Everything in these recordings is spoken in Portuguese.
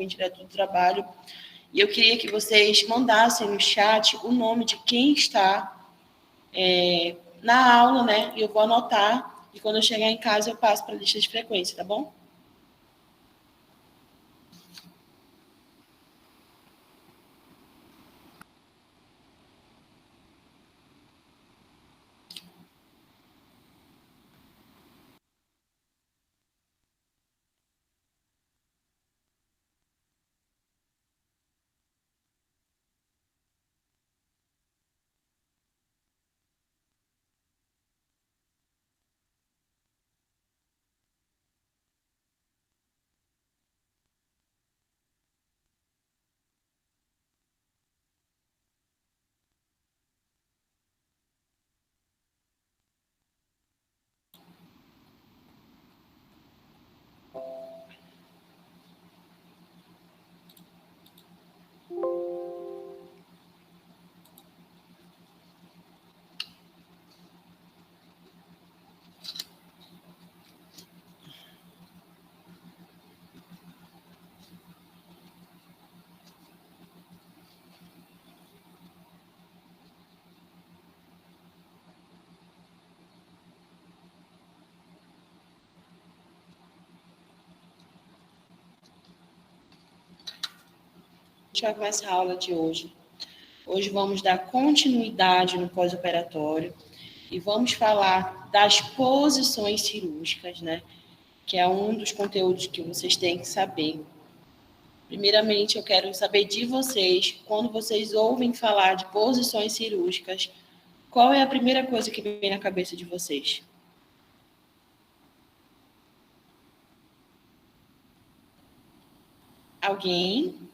vim direto do trabalho. E eu queria que vocês mandassem no chat o nome de quem está na aula, né? E eu vou anotar, e quando eu chegar em casa eu passo para a lista de frequência, tá bom? A gente vai começar a aula de hoje. Hoje vamos dar continuidade no pós-operatório e vamos falar das posições cirúrgicas, né? Que é um dos conteúdos que vocês têm que saber. Primeiramente, eu quero saber de vocês, quando vocês ouvem falar de posições cirúrgicas, qual é a primeira coisa que vem na cabeça de vocês? Alguém?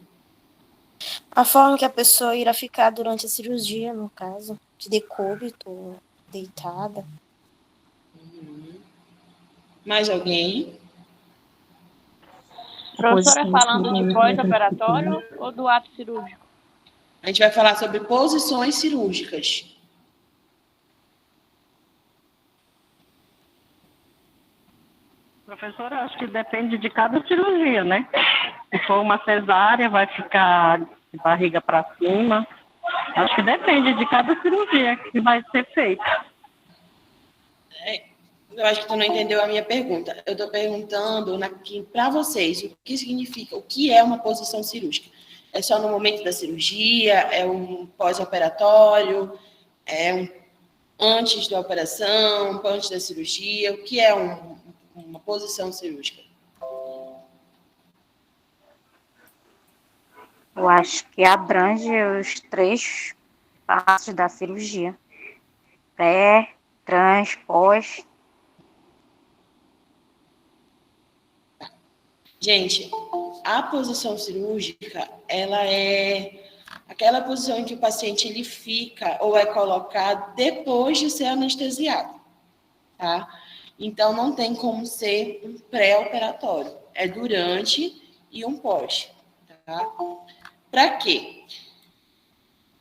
A forma que a pessoa irá ficar durante a cirurgia, no caso, de decúbito, deitada. Mais alguém? Professora, falando de pós-operatório ou do ato cirúrgico? A gente vai falar sobre posições cirúrgicas. Professora, acho que depende de cada cirurgia, né? Se for uma cesárea, vai ficar de barriga para cima. Acho que depende de cada cirurgia que vai ser feita. Eu acho que tu não entendeu a minha pergunta. Eu estou perguntando para vocês o que significa, o que é uma posição cirúrgica. É só no momento da cirurgia? É um pós-operatório? É um antes da operação? Antes da cirurgia? O que é uma posição cirúrgica? Eu acho que abrange os 3 passos da cirurgia: pré, trans, pós. Gente, a posição cirúrgica, ela é aquela posição em que o paciente ele fica ou é colocado depois de ser anestesiado, tá? Então, não tem como ser um pré-operatório. É durante e um pós, tá? Para quê?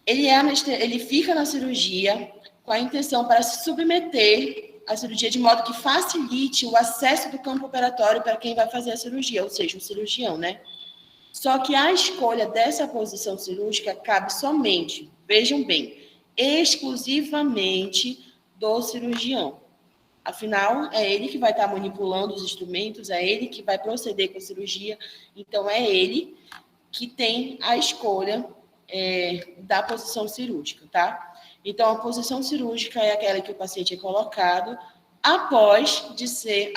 Ele fica na cirurgia com a intenção para se submeter à cirurgia de modo que facilite o acesso do campo operatório para quem vai fazer a cirurgia, ou seja, o cirurgião, né? Só que a escolha dessa posição cirúrgica cabe somente, vejam bem, exclusivamente do cirurgião. Afinal, é ele que vai estar manipulando os instrumentos, é ele que vai proceder com a cirurgia, então é ele que tem a escolha da posição cirúrgica, tá? Então, a posição cirúrgica é aquela que o paciente é colocado após ser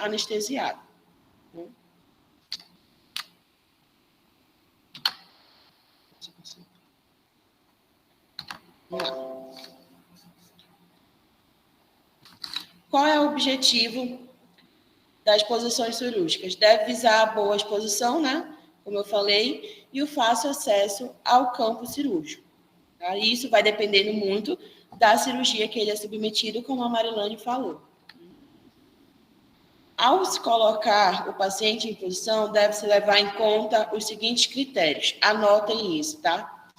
anestesiado. Qual é o objetivo das posições cirúrgicas? Deve visar a boa exposição, né? Como eu falei, e o fácil acesso ao campo cirúrgico. Tá? E isso vai dependendo muito da cirurgia que ele é submetido, como a Marilane falou. Ao se colocar o paciente em posição, deve-se levar em conta os seguintes critérios. Anotem isso, tá?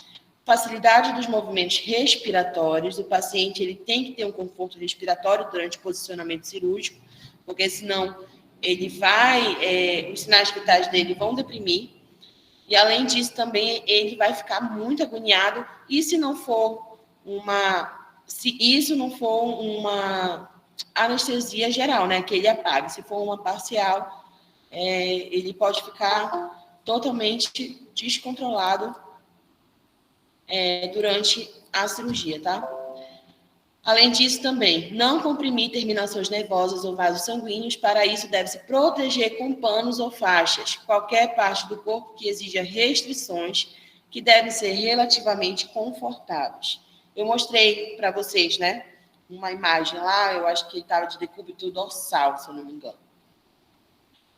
Facilidade dos movimentos respiratórios. O paciente ele tem que ter um conforto respiratório durante o posicionamento cirúrgico, porque senão ele os sinais vitais dele vão deprimir. E, além disso, também ele vai ficar muito agoniado. E se isso não for uma anestesia geral, né? Que ele apague. Se for uma parcial, ele pode ficar totalmente descontrolado durante a cirurgia, tá? Além disso, também, não comprimir terminações nervosas ou vasos sanguíneos. Para isso, deve-se proteger com panos ou faixas qualquer parte do corpo que exija restrições, que devem ser relativamente confortáveis. Eu mostrei para vocês, né, uma imagem lá, eu acho que estava de decúbito dorsal, se eu não me engano.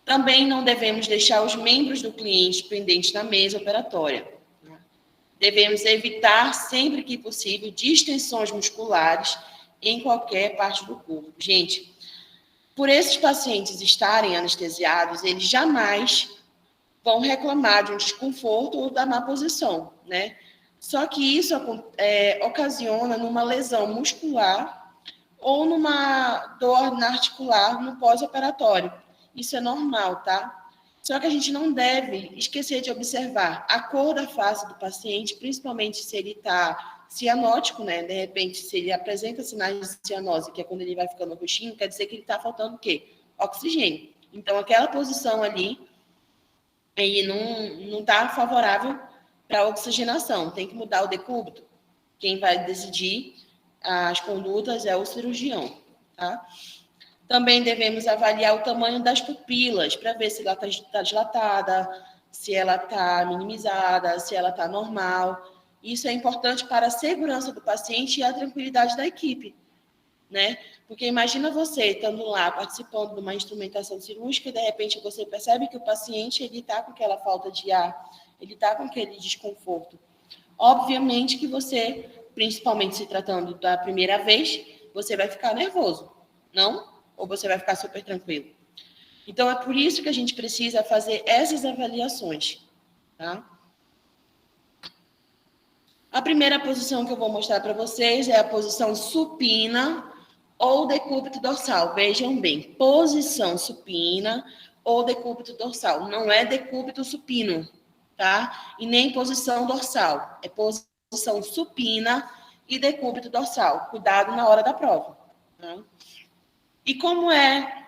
Também não devemos deixar os membros do cliente pendentes na mesa operatória. Devemos evitar, sempre que possível, distensões musculares em qualquer parte do corpo. Gente, por esses pacientes estarem anestesiados, eles jamais vão reclamar de um desconforto ou da má posição, né? Só que isso ocasiona numa lesão muscular ou numa dor articular no pós-operatório. Isso é normal, tá? Só que a gente não deve esquecer de observar a cor da face do paciente, principalmente se ele está cianótico, né? De repente, se ele apresenta sinais de cianose, que é quando ele vai ficando roxinho, quer dizer que ele está faltando o quê? Oxigênio. Então, aquela posição ali, ele não está favorável para a oxigenação. Tem que mudar o decúbito. Quem vai decidir as condutas é o cirurgião, tá? Também devemos avaliar o tamanho das pupilas para ver se ela está dilatada, se ela está minimizada, se ela está normal. Isso é importante para a segurança do paciente e a tranquilidade da equipe, né? Porque imagina você estando lá participando de uma instrumentação cirúrgica e de repente você percebe que o paciente ele está com aquela falta de ar, ele está com aquele desconforto. Obviamente que você, principalmente se tratando da primeira vez, você vai ficar nervoso, não? Ou você vai ficar super tranquilo. Então, é por isso que a gente precisa fazer essas avaliações, tá? A primeira posição que eu vou mostrar para vocês é a posição supina ou decúbito dorsal. Vejam bem, posição supina ou decúbito dorsal. Não é decúbito supino, tá? E nem posição dorsal. É posição supina e decúbito dorsal. Cuidado na hora da prova, tá? E como é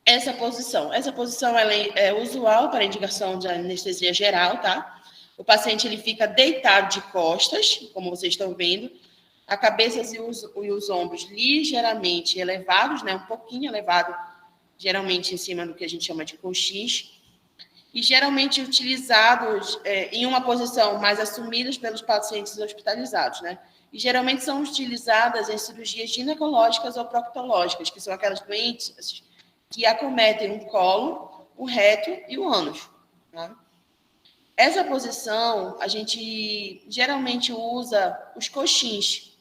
essa posição? Essa posição ela é usual para indicação de anestesia geral, tá? O paciente ele fica deitado de costas, como vocês estão vendo, a cabeça e os ombros ligeiramente elevados, né? Um pouquinho elevado, geralmente em cima do que a gente chama de coxis, e geralmente utilizados em uma posição mais assumida pelos pacientes hospitalizados, né? E geralmente são utilizadas em cirurgias ginecológicas ou proctológicas, que são aquelas doentes que acometem o colo, o reto e o ânus, tá? Essa posição, a gente geralmente usa os coxins.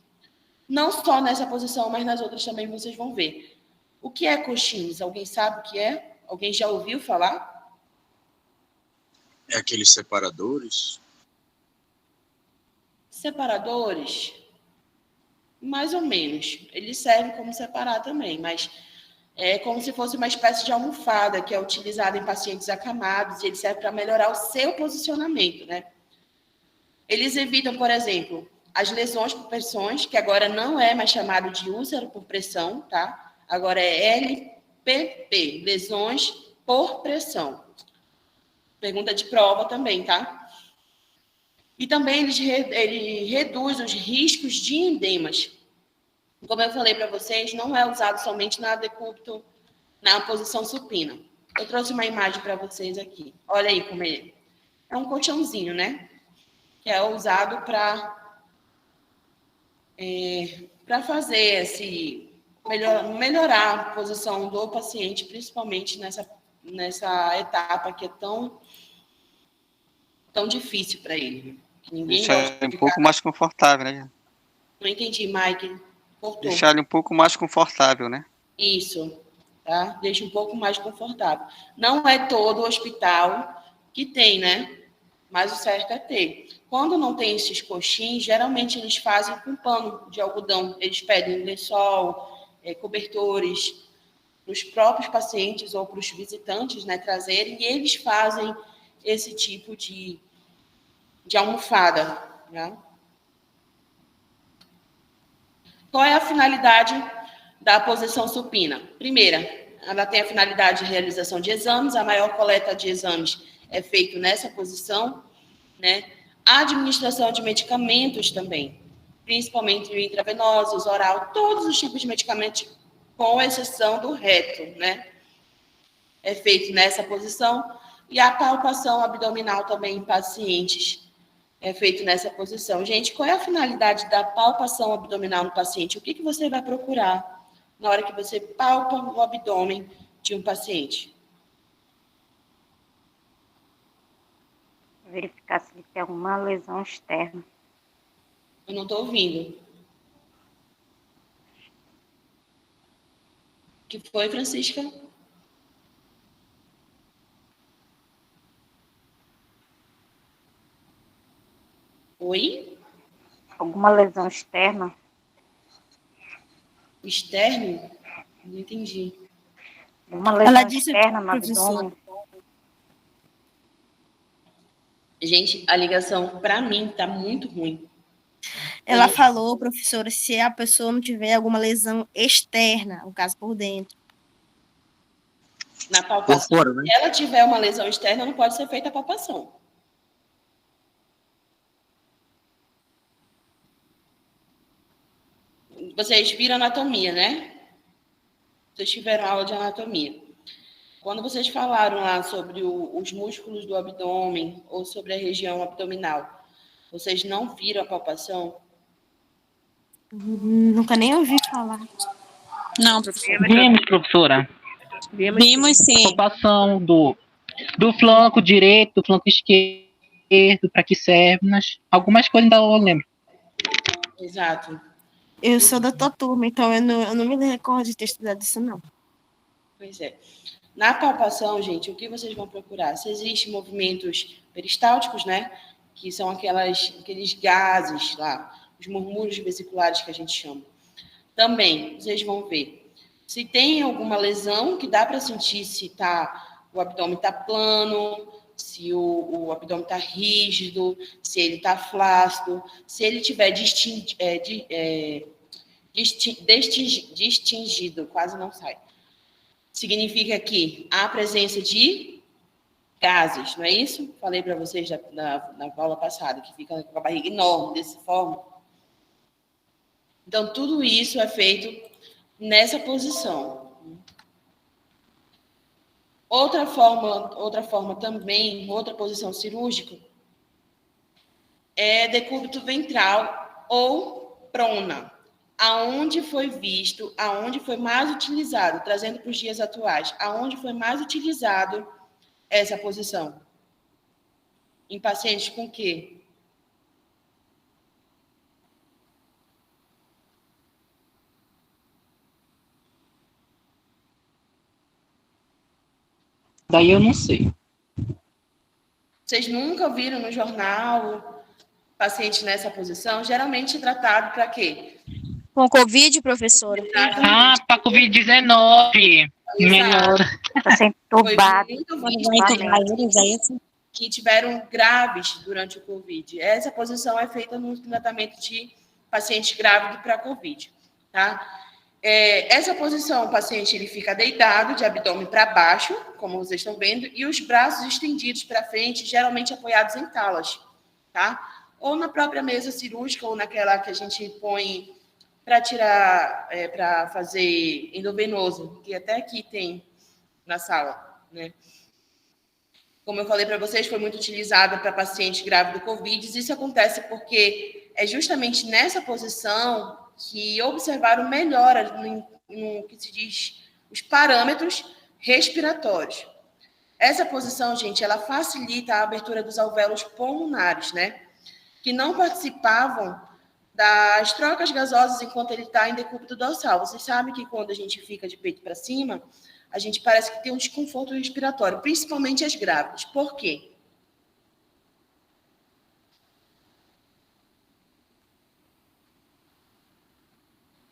Não só nessa posição, mas nas outras também vocês vão ver. O que é coxins? Alguém sabe o que é? Alguém já ouviu falar? É aqueles separadores? Separadores? Mais ou menos. Eles servem como separar também, mas é como se fosse uma espécie de almofada que é utilizada em pacientes acamados e ele serve para melhorar o seu posicionamento, né? Eles evitam, por exemplo, as lesões por pressões, que agora não é mais chamado de úlcero por pressão, tá? Agora é LPP, lesões por pressão. Pergunta de prova também, tá? E também ele reduz os riscos de endemas. Como eu falei para vocês, não é usado somente na decúbito, na posição supina. Eu trouxe uma imagem para vocês aqui. Olha aí como é. É um colchãozinho, né? Que é usado para fazer melhorar a posição do paciente, principalmente nessa etapa que é tão difícil para ele. Deixar ele um pouco mais confortável, né? Não entendi, Mike. Cortou. Deixar ele um pouco mais confortável, né? Isso, tá? Deixa um pouco mais confortável. Não é todo hospital que tem, né? Mas o certo é ter. Quando não tem esses coxins, geralmente eles fazem com pano de algodão. Eles pedem lençol, cobertores, para os próprios pacientes ou para os visitantes, né, trazerem, e eles fazem esse tipo de almofada, né? Qual é a finalidade da posição supina? Primeira, ela tem a finalidade de realização de exames, a maior coleta de exames é feita nessa posição, né? A administração de medicamentos também, principalmente intravenosos, oral, todos os tipos de medicamentos, com exceção do reto, né? É feito nessa posição. E a palpação abdominal também em pacientes é feito nessa posição. Gente, qual é a finalidade da palpação abdominal no paciente? O que você vai procurar na hora que você palpa o abdômen de um paciente? Verificar se ele tem alguma lesão externa. Eu não estou ouvindo. O que foi, Francisca? Oi? Alguma lesão externa? Externo? Não entendi. Alguma lesão Ela disse, externa no professora. abdômen? Gente, a ligação, para mim, tá muito ruim. Ela falou, professora, se a pessoa não tiver alguma lesão externa, no caso por dentro. Na palpação. Por fora, né? Se ela tiver uma lesão externa, não pode ser feita a palpação. Vocês viram anatomia, né? Vocês tiveram aula de anatomia. Quando vocês falaram lá sobre os músculos do abdômen ou sobre a região abdominal, vocês não viram a palpação? Nunca nem ouvi falar. Não, professora. Vimos, professora. Vimos sim. Palpação do flanco direito, do flanco esquerdo, para que serve, mas algumas coisas ainda eu lembro. Exato. Eu sou da tua turma, então eu não me recordo de ter estudado isso, não. Pois é. Na palpação, gente, o que vocês vão procurar? Se existem movimentos peristálticos, né? Que são aqueles gases lá, os murmúrios vesiculares que a gente chama. Também, vocês vão ver se tem alguma lesão que dá para sentir se o abdômen está plano, se o abdômen está rígido, se ele está flácido, se ele tiver distingido, quase não sai. Significa que há presença de gases, não é isso? Falei para vocês na aula passada, que fica com a barriga enorme, dessa forma. Então, tudo isso é feito nessa posição. Outra forma também, outra posição cirúrgica, é decúbito ventral ou prona. Aonde foi visto, aonde foi mais utilizado, trazendo para os dias atuais, aonde foi mais utilizado essa posição? Em pacientes com quê? Daí eu não sei. Vocês nunca viram no jornal paciente nessa posição? Geralmente tratado para quê? Com Covid, professora? Para Covid-19. Melhor. Está sendo entubado. Que tiveram graves durante o Covid. Essa posição é feita no tratamento de paciente grávido para Covid, tá? Essa posição, o paciente ele fica deitado, de abdômen para baixo, como vocês estão vendo, e os braços estendidos para frente, geralmente apoiados em talas, tá? Ou na própria mesa cirúrgica, ou naquela que a gente põe para tirar, para fazer endovenoso, que até aqui tem na sala, né? Como eu falei para vocês, foi muito utilizada para paciente grávido Covid. Isso acontece porque é justamente nessa posição que observaram melhora no que se diz os parâmetros respiratórios. Essa posição, gente, ela facilita a abertura dos alvéolos pulmonares, né? Que não participavam das trocas gasosas enquanto ele está em decúbito dorsal. Vocês sabem que quando a gente fica de peito para cima, a gente parece que tem um desconforto respiratório, principalmente as grávidas. Por quê?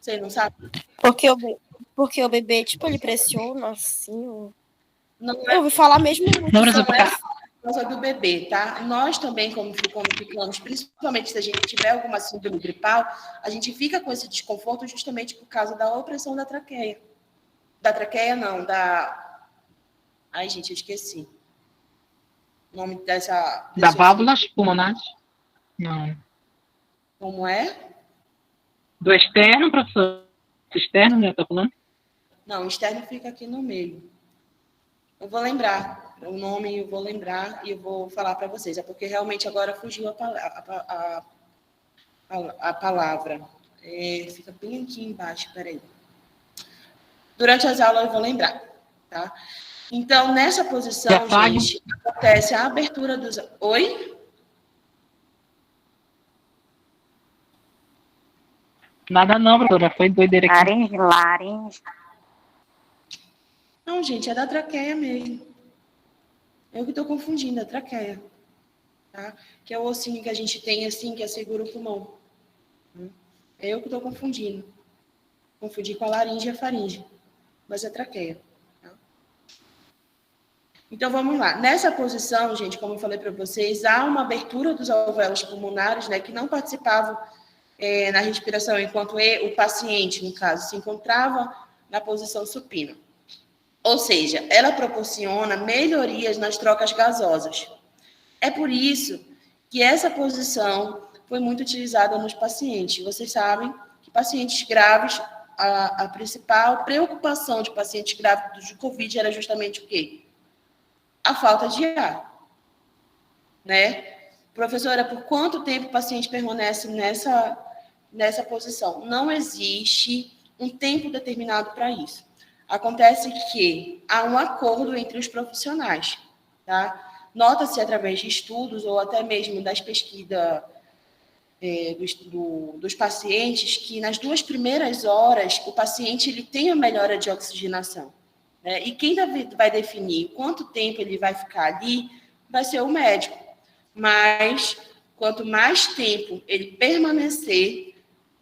Vocês não sabem? Porque o bebê, tipo, ele pressiona assim. Não Eu ouvi falar mesmo. Não precisa causa do bebê, tá? Nós também, quando ficamos, principalmente se a gente tiver alguma síndrome gripal, a gente fica com esse desconforto justamente por causa da opressão da traqueia. Da traqueia, não, da... Ai, gente, eu esqueci. O nome dessa... Da válvulas pulmonares? Não. Como é? Do externo, professor? Externo, né? Tá falando? Não, o externo fica aqui no meio. Eu vou lembrar o nome, eu vou lembrar e eu vou falar para vocês. É porque realmente agora fugiu a palavra. Fica bem aqui embaixo, peraí. Durante as aulas eu vou lembrar, tá? Então, nessa posição, gente, acontece a abertura dos... Oi? Nada não, professora. Foi doideira aqui. Laringe. Não, gente, é da traqueia mesmo. Eu que estou confundindo, a traqueia. Tá? Que é o ossinho que a gente tem assim, que segura o pulmão. É eu que estou confundindo. Confundi com a laringe e a faringe. Mas é traqueia. Tá? Então, vamos lá. Nessa posição, gente, como eu falei para vocês, há uma abertura dos alvéolos pulmonares, né, que não participavam na respiração, enquanto o paciente, no caso, se encontrava na posição supina. Ou seja, ela proporciona melhorias nas trocas gasosas. É por isso que essa posição foi muito utilizada nos pacientes. Vocês sabem que pacientes graves, a principal preocupação de pacientes grávidos de Covid era justamente o quê? A falta de ar. Né? Professora, por quanto tempo o paciente permanece nessa posição? Não existe um tempo determinado para isso. Acontece que há um acordo entre os profissionais, tá? Nota-se através de estudos ou até mesmo das pesquisas dos pacientes que nas 2 primeiras horas o paciente ele tem a melhora de oxigenação, né? E quem vai definir quanto tempo ele vai ficar ali vai ser o médico. Mas quanto mais tempo ele permanecer,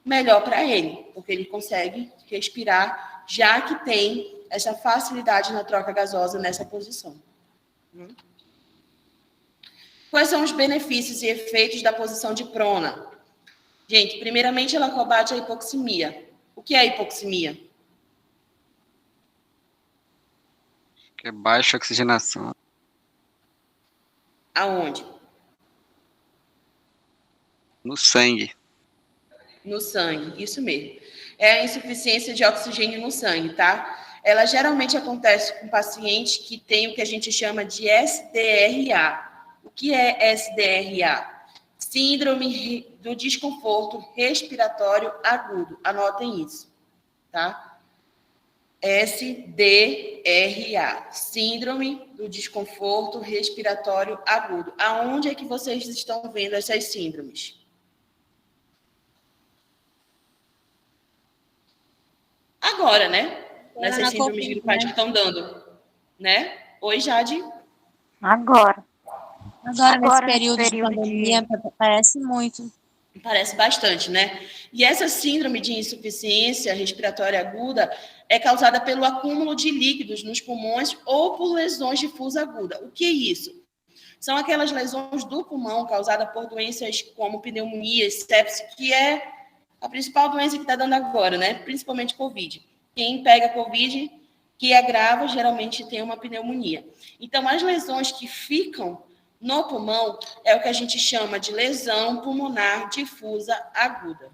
melhor para ele, porque ele consegue respirar, já que tem essa facilidade na troca gasosa nessa posição. Quais são os benefícios e efeitos da posição de prona? Gente, primeiramente, ela combate a hipoxemia. O que é a hipoxemia? Que é baixa oxigenação. Aonde? No sangue. No sangue, isso mesmo. É a insuficiência de oxigênio no sangue, tá? Ela geralmente acontece com pacientes que têm o que a gente chama de SDRA. O que é SDRA? Síndrome do desconforto respiratório agudo. Anotem isso, tá? SDRA, Síndrome do desconforto respiratório agudo. Aonde é que vocês estão vendo essas síndromes? Agora, né? Nessas síndromes gripais que estão dando, né? Oi, Jade? Agora Nesse período de pandemia, parece muito. Parece bastante, né? E essa síndrome de insuficiência respiratória aguda é causada pelo acúmulo de líquidos nos pulmões ou por lesões difusas agudas. O que é isso? São aquelas lesões do pulmão causadas por doenças como pneumonia, sepse, que é a principal doença que está dando agora, né? Principalmente Covid. Quem pega Covid, que é grave, geralmente tem uma pneumonia. Então, as lesões que ficam no pulmão é o que a gente chama de lesão pulmonar difusa aguda.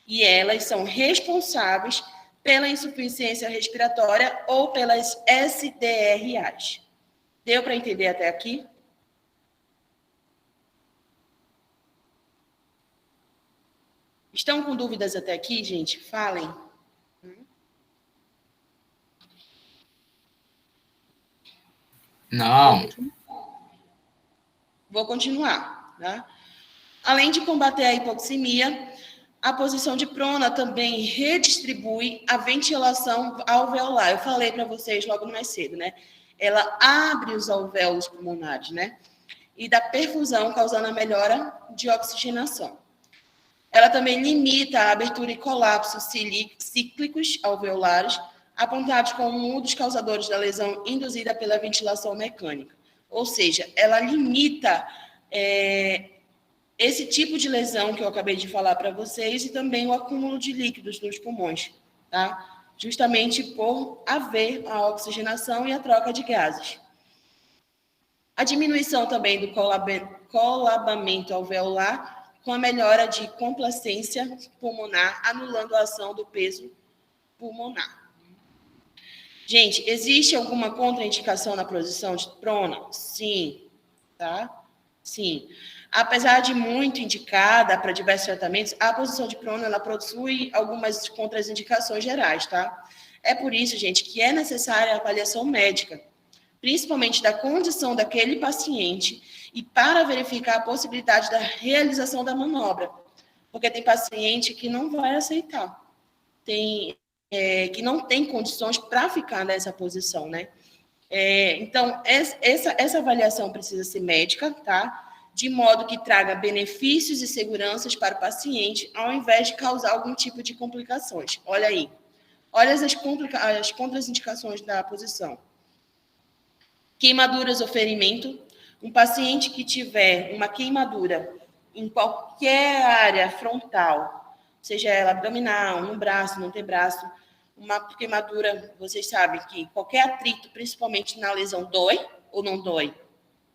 E elas são responsáveis pela insuficiência respiratória ou pelas SDRAs. Deu para entender até aqui? Estão com dúvidas até aqui, gente? Falem. Não. Vou continuar, tá? Além de combater a hipoxemia, a posição de prona também redistribui a ventilação alveolar. Eu falei para vocês logo mais cedo, né? Ela abre os alvéolos pulmonares, né? E da perfusão, causando a melhora de oxigenação. Ela também limita a abertura e colapso cíclicos alveolares, apontados como um dos causadores da lesão induzida pela ventilação mecânica. Ou seja, ela limita esse tipo de lesão que eu acabei de falar para vocês e também o acúmulo de líquidos nos pulmões, tá? Justamente por haver a oxigenação e a troca de gases. A diminuição também do colabamento alveolar com a melhora de complacência pulmonar, anulando a ação do peso pulmonar. Gente, existe alguma contraindicação na posição de prona? Sim, tá? Sim. Apesar de muito indicada para diversos tratamentos, a posição de prona, ela possui algumas contraindicações gerais, tá? É por isso, gente, que é necessária a avaliação médica, principalmente da condição daquele paciente e para verificar a possibilidade da realização da manobra. Porque tem paciente que não vai aceitar, que não tem condições para ficar nessa posição, né? Então, essa avaliação precisa ser médica, tá? De modo que traga benefícios e seguranças para o paciente, ao invés de causar algum tipo de complicações. Olha aí. Olha as contraindicações da posição. Queimaduras ou ferimento. Um paciente que tiver uma queimadura em qualquer área frontal, seja ela abdominal, no braço, no antebraço, uma queimadura, vocês sabem que qualquer atrito, principalmente na lesão, dói ou não dói?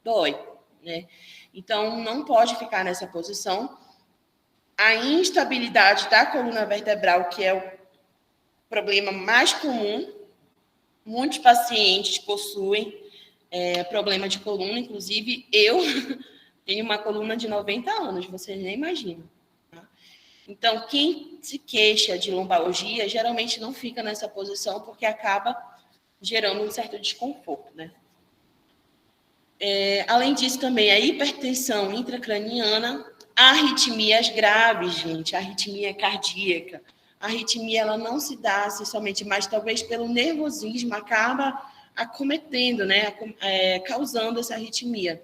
Dói, né? Então, não pode ficar nessa posição. A instabilidade da coluna vertebral, que é o problema mais comum, muitos pacientes possuem problema de coluna, inclusive eu tenho uma coluna de 90 anos, vocês nem imaginam. Tá? Então, quem se queixa de lombalgia, geralmente não fica nessa posição, porque acaba gerando um certo desconforto, né? Além disso, também a hipertensão intracraniana, arritmias graves, gente, arritmia cardíaca. A arritmia, ela não se dá assim, somente, mas talvez pelo nervosismo acaba acometendo, né, causando essa arritmia.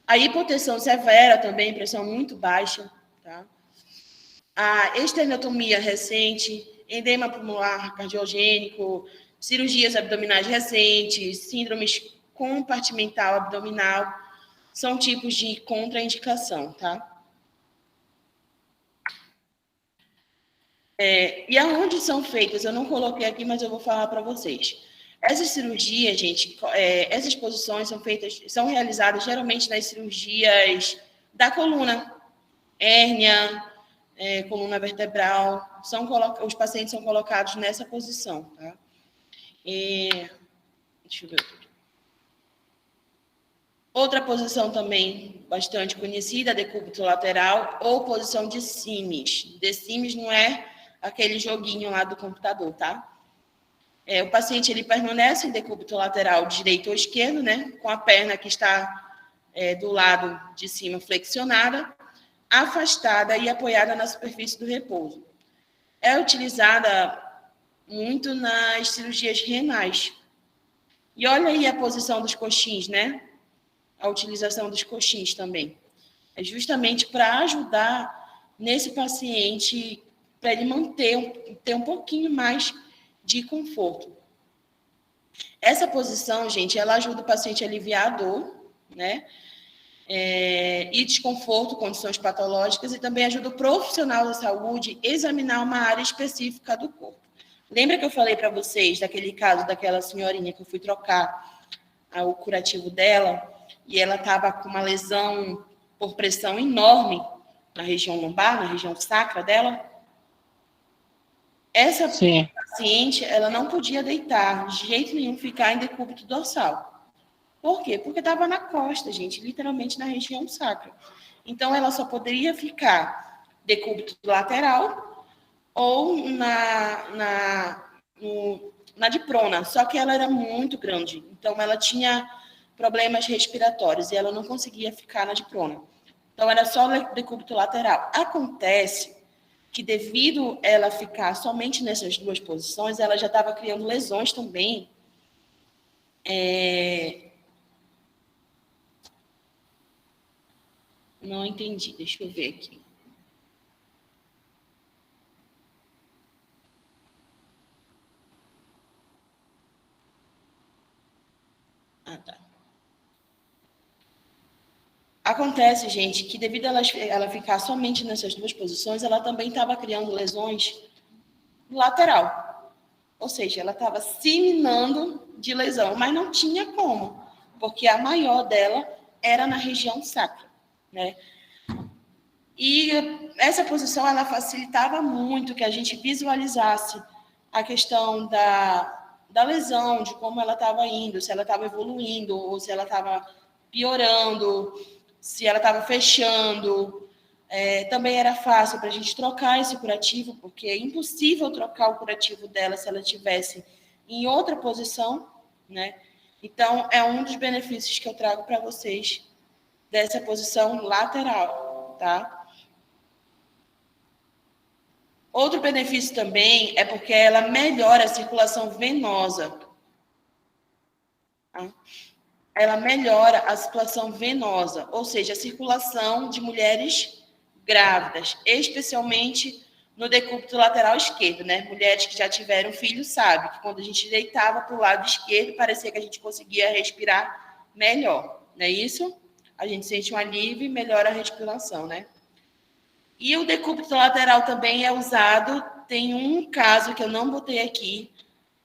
A hipotensão severa também, pressão muito baixa, tá? A esternotomia recente, edema pulmonar cardiogênico, cirurgias abdominais recentes, síndromes compartimental abdominal, são tipos de contraindicação, tá? E aonde são feitas? Eu não coloquei aqui, mas eu vou falar para vocês. Essas cirurgias, gente, essas posições são realizadas geralmente nas cirurgias da coluna, hérnia, coluna vertebral, os pacientes são colocados nessa posição, tá? Deixa eu ver. Outra posição também bastante conhecida, decúbito lateral ou posição de Simes. De Simes não é aquele joguinho lá do computador, tá? O paciente ele permanece em decúbito lateral direito ou esquerdo, né? Com a perna que está do lado de cima flexionada, afastada e apoiada na superfície do repouso. É utilizada muito nas cirurgias renais. E olha aí a posição dos coxins, né? A utilização dos coxins também. É justamente para ajudar nesse paciente, para ele ter um pouquinho mais de conforto. Essa posição, gente, ela ajuda o paciente a aliviar a dor, né? E desconforto, condições patológicas, e também ajuda o profissional da saúde a examinar uma área específica do corpo. Lembra que eu falei para vocês daquele caso daquela senhorinha que eu fui trocar o curativo dela e ela estava com uma lesão por pressão enorme na região lombar, na região sacra dela? Essa Sim. paciente, ela não podia deitar, de jeito nenhum, ficar em decúbito dorsal. Por quê? Porque estava na costa, gente, literalmente na região sacra. Então, ela só poderia ficar decúbito lateral ou na de prona, só que ela era muito grande, então ela tinha problemas respiratórios e ela não conseguia ficar na de prona. Então, era só decúbito lateral. Acontece que, devido ela ficar somente nessas duas posições, ela já estava criando lesões também. Não entendi, deixa eu ver aqui. Ah, tá. Acontece, gente, que devido a ela ficar somente nessas duas posições, ela também estava criando lesões no lateral. Ou seja, ela estava se minando de lesão, mas não tinha como, porque a maior dela era na região sacra, né? E essa posição, ela facilitava muito que a gente visualizasse a questão da lesão, de como ela estava indo, se ela estava evoluindo, ou se ela estava piorando, se ela estava fechando. Também era fácil para a gente trocar esse curativo, porque é impossível trocar o curativo dela se ela estivesse em outra posição, né? Então, é um dos benefícios que eu trago para vocês dessa posição lateral, tá? Outro benefício também é porque ela melhora a circulação venosa. Tá? Ela melhora a circulação venosa, ou seja, a circulação de mulheres grávidas, especialmente no decúbito lateral esquerdo, né? Mulheres que já tiveram filho sabem que quando a gente deitava para o lado esquerdo, parecia que a gente conseguia respirar melhor, não é isso? A gente sente um alívio e melhora a respiração, né? E o decúbito lateral também é usado, tem um caso que eu não botei aqui,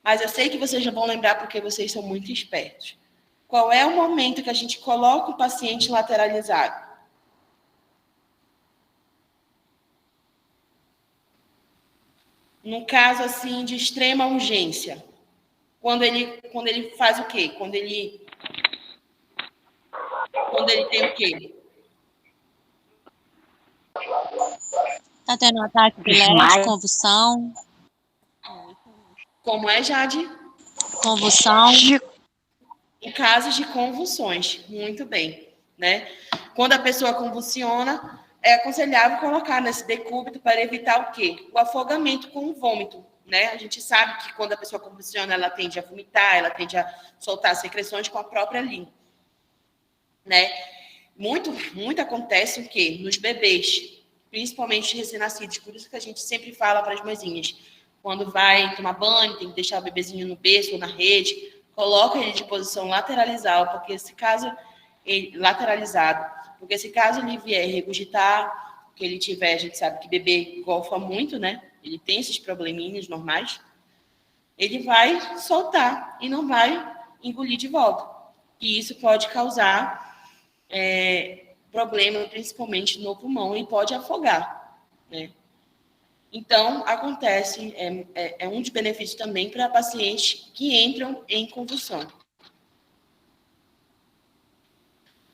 mas eu sei que vocês já vão lembrar porque vocês são muito espertos. Qual é o momento que a gente coloca o paciente lateralizado? No caso, assim, de extrema urgência. Quando ele faz o quê? Quando ele tem o quê? Tá tendo um ataque epilético, convulsão. Como é, Jade? Convulsão. Em casos de convulsões. Muito bem, né? Quando a pessoa convulsiona, é aconselhável colocar nesse decúbito para evitar o quê? O afogamento com o vômito, né? A gente sabe que quando a pessoa convulsiona, ela tende a vomitar, ela tende a soltar secreções com a própria língua, né? Muito acontece o quê? Nos bebês, principalmente recém-nascidos. Por isso que a gente sempre fala para as mãezinhas, quando vai tomar banho, tem que deixar o bebezinho no berço ou na rede, coloca ele de posição lateralizada, porque esse caso ele vier regurgitar, que ele tiver, a gente sabe que bebê golfa muito, né? Ele tem esses probleminhas normais, ele vai soltar e não vai engolir de volta. E isso pode causar problema, principalmente no pulmão, e pode afogar, né? Então, acontece, é um dos benefícios também para pacientes que entram em convulsão.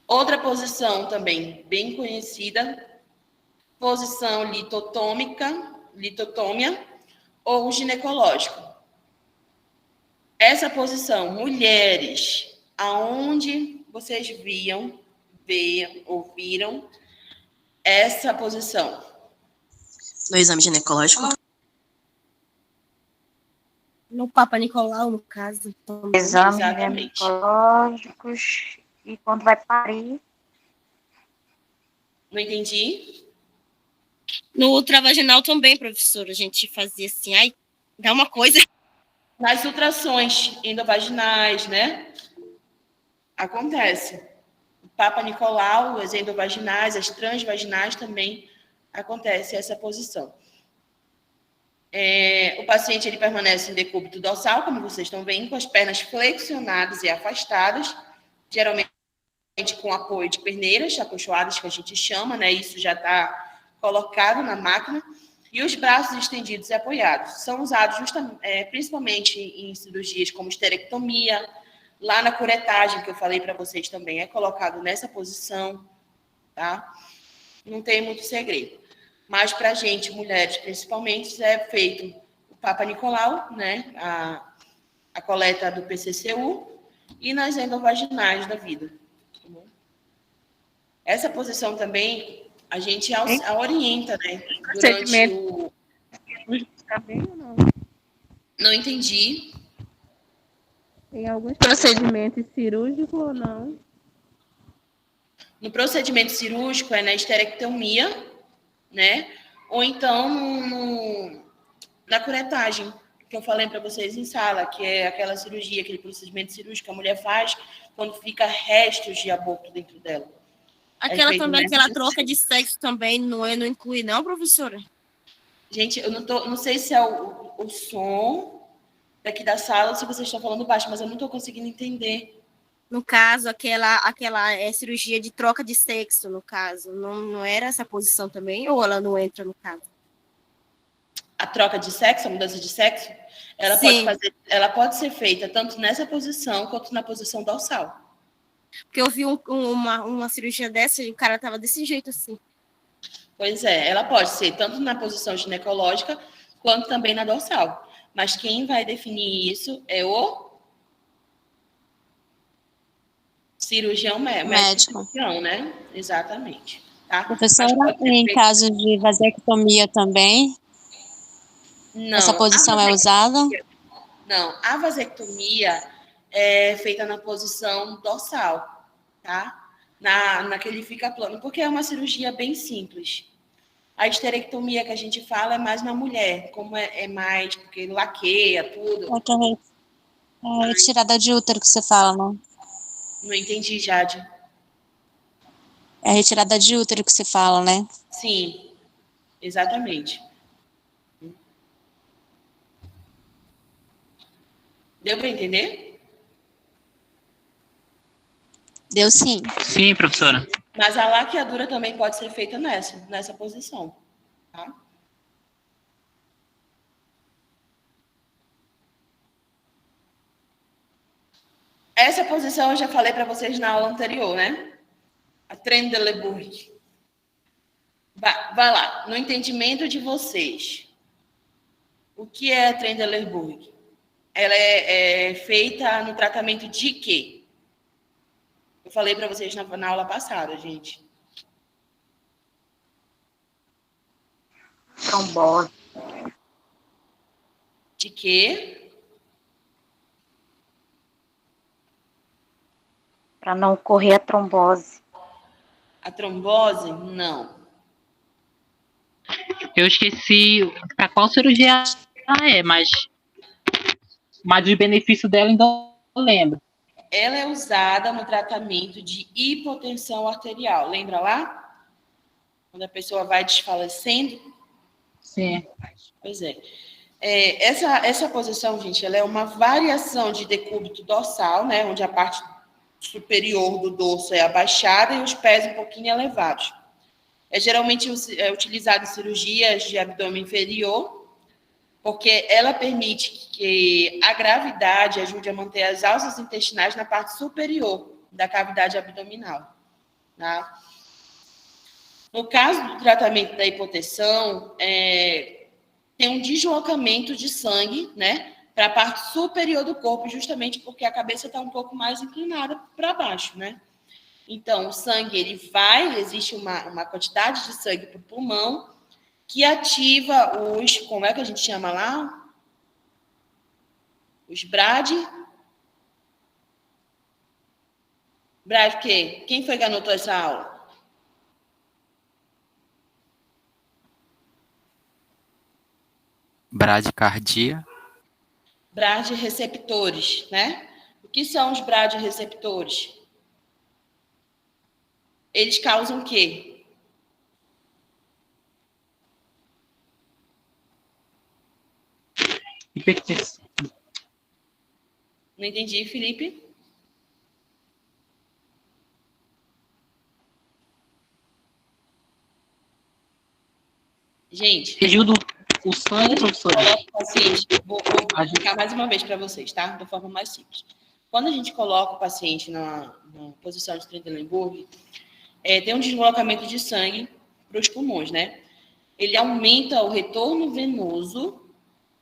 Outra posição também bem conhecida, posição litotômia ou ginecológico. Essa posição, mulheres, aonde vocês ouviram essa posição? No exame ginecológico? No Papa Nicolau, no caso. Exames ginecológicos e quando vai parir. Não entendi. No ultravaginal também, professora, a gente fazia assim, ai, dá uma coisa. Nas ultrações endovaginais, né? Acontece. O Papa Nicolau, as endovaginais, as transvaginais também acontece essa posição. O paciente ele permanece em decúbito dorsal, como vocês estão vendo, com as pernas flexionadas e afastadas, geralmente com apoio de perneiras acolchoadas, que a gente chama, né? Isso já está colocado na máquina, e os braços estendidos e apoiados. São usados principalmente em cirurgias como esterectomia, lá na curetagem, que eu falei para vocês também, é colocado nessa posição, tá? Não tem muito segredo. Mas para a gente, mulheres principalmente, é feito o Papa Nicolau, né? A coleta do PCCU e nas endovaginais da vida. Tá bom? Essa posição também a gente orienta, né? Durante o... Também ou não? Não entendi. Tem alguns procedimentos cirúrgicos ou não? No procedimento cirúrgico é na esterectomia, né? Ou então na curetagem, que eu falei para vocês em sala, que é aquela cirurgia, aquele procedimento cirúrgico que a mulher faz quando fica restos de aborto dentro dela. Aquela feito também, nessa aquela posição. troca de sexo também não inclui, não, professora? Gente, eu não sei se é o som daqui da sala ou se vocês estão falando baixo, mas eu não estou conseguindo entender. No caso, aquela cirurgia de troca de sexo, no caso, não era essa posição também? Ou ela não entra no caso? A troca de sexo, a mudança de sexo, Sim. Ela pode ser feita tanto nessa posição quanto na posição dorsal. Porque eu vi uma cirurgia dessa e o cara tava desse jeito assim. Pois é, ela pode ser tanto na posição ginecológica quanto também na dorsal. Mas quem vai definir isso é o cirurgião médico, né? Exatamente. Tá? Professora, em caso de vasectomia também, essa posição é usada? Não, a vasectomia é feita na posição dorsal, tá? Na que ele fica plano, porque é uma cirurgia bem simples. A esterectomia que a gente fala é mais na mulher, como é mais, porque laqueia tudo. É a retirada de útero que você fala, não? Não entendi, Jade. É a retirada de útero que você fala, né? Sim, exatamente. Deu para entender? Deu sim. Sim, professora. Mas a laqueadura também pode ser feita nessa posição, tá? Essa posição eu já falei para vocês na aula anterior, né? A Trendelenburg. Vai lá, no entendimento de vocês, o que é a Trendelenburg? Ela é feita no tratamento de quê? Eu falei para vocês na aula passada, gente. Trombose. De quê? Para não ocorrer a trombose. A trombose? Não. Eu esqueci para qual cirurgia ela é, mas o benefício dela ainda eu lembro. Ela é usada no tratamento de hipotensão arterial. Lembra lá? Quando a pessoa vai desfalecendo? Sim. Pois é. Essa posição, gente, ela é uma variação de decúbito dorsal, né? Onde a parte superior do dorso é abaixada e os pés um pouquinho elevados. É geralmente utilizada em cirurgias de abdômen inferior, porque ela permite que a gravidade ajude a manter as alças intestinais na parte superior da cavidade abdominal. Tá? No caso do tratamento da hipotensão, tem um deslocamento de sangue, né, para a parte superior do corpo, justamente porque a cabeça está um pouco mais inclinada para baixo, né? Então, o sangue, existe uma quantidade de sangue para o pulmão que ativa como é que a gente chama lá? Os Brad o quê? Quem foi que anotou essa aula? Bradicardia. Bradreceptores, né? O que são os bradreceptores? Eles causam o quê? Hipertensão. Não entendi, Felipe? Gente, ajuda o sangue, professor. Vou explicar mais uma vez para vocês, tá? Da forma mais simples. Quando a gente coloca o paciente na posição de Trendelenburg, tem um deslocamento de sangue para os pulmões, né? Ele aumenta o retorno venoso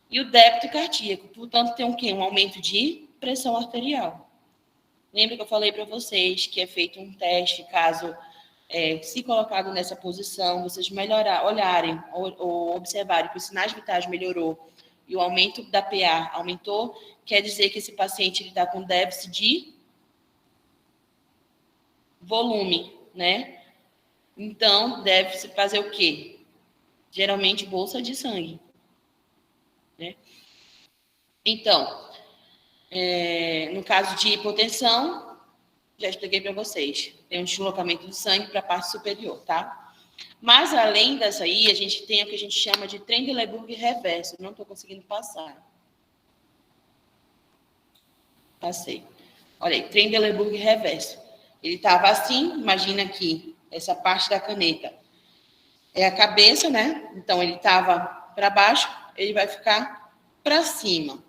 e o débito cardíaco. Portanto, tem o quê? Um aumento de pressão arterial. Lembra que eu falei para vocês que é feito um teste, caso se colocado nessa posição, vocês olharem ou observarem que os sinais vitais melhorou e o aumento da PA aumentou, quer dizer que esse paciente está com déficit de volume, né? Então, deve-se fazer o quê? Geralmente, bolsa de sangue, né? Então, no caso de hipotensão, já expliquei para vocês. tem um deslocamento do sangue para a parte superior, tá? Mas, além dessa aí, a gente tem o que a gente chama de Trendelenburg reverso. Não estou conseguindo passar. Passei. Olha aí, Trendelenburg reverso. Ele estava assim, imagina aqui, essa parte da caneta é a cabeça, né? Então, ele estava para baixo, ele vai ficar para cima.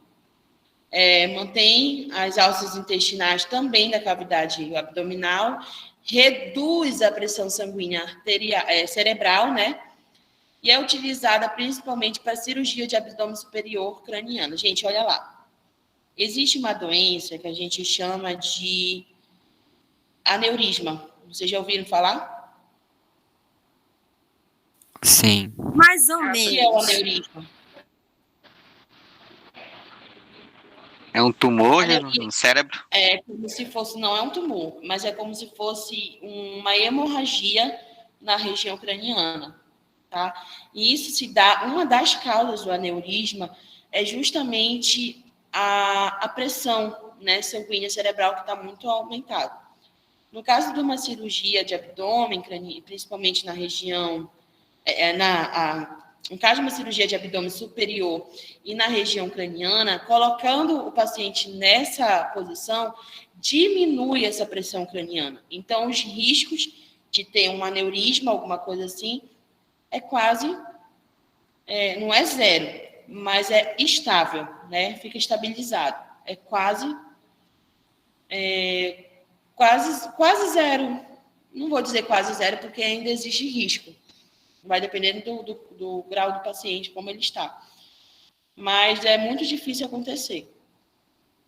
Mantém as alças intestinais também da cavidade abdominal, reduz a pressão sanguínea cerebral, né? E é utilizada principalmente para cirurgia de abdômen superior craniano. Gente, olha lá. Existe uma doença que a gente chama de aneurisma. Vocês já ouviram falar? Sim. Mais ou O que é o menos. aneurisma? É um tumor no cérebro? É como se fosse, não é um tumor, mas é como se fosse uma hemorragia na região craniana, tá? E isso se dá, uma das causas do aneurisma é justamente a pressão, né, sanguínea cerebral que está muito aumentada. No caso de uma cirurgia de abdômen, principalmente na região, no caso de uma cirurgia de abdômen superior e na região craniana, colocando o paciente nessa posição, diminui essa pressão craniana. Então, os riscos de ter um aneurisma, alguma coisa assim, é quase, não é zero, mas é estável, né? Fica estabilizado. É quase zero. Não vou dizer quase zero, porque ainda existe risco. Vai dependendo do grau do paciente, como ele está. Mas é muito difícil acontecer,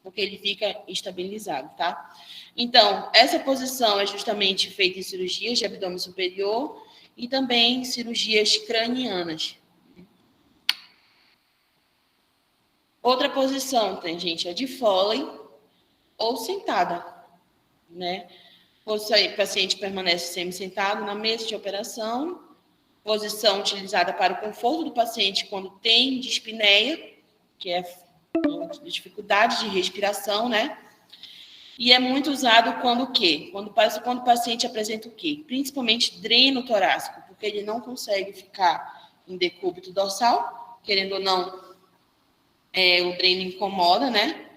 porque ele fica estabilizado, tá? Então, essa posição é justamente feita em cirurgias de abdômen superior e também cirurgias cranianas. Outra posição, tem, gente, é de Foley ou sentada, né? O paciente permanece semi-sentado na mesa de operação, posição utilizada para o conforto do paciente quando tem dispneia, que é dificuldade de respiração, né? E é muito usado quando o quê? Quando o paciente apresenta o quê? Principalmente dreno torácico, porque ele não consegue ficar em decúbito dorsal, querendo ou não, o dreno incomoda, né?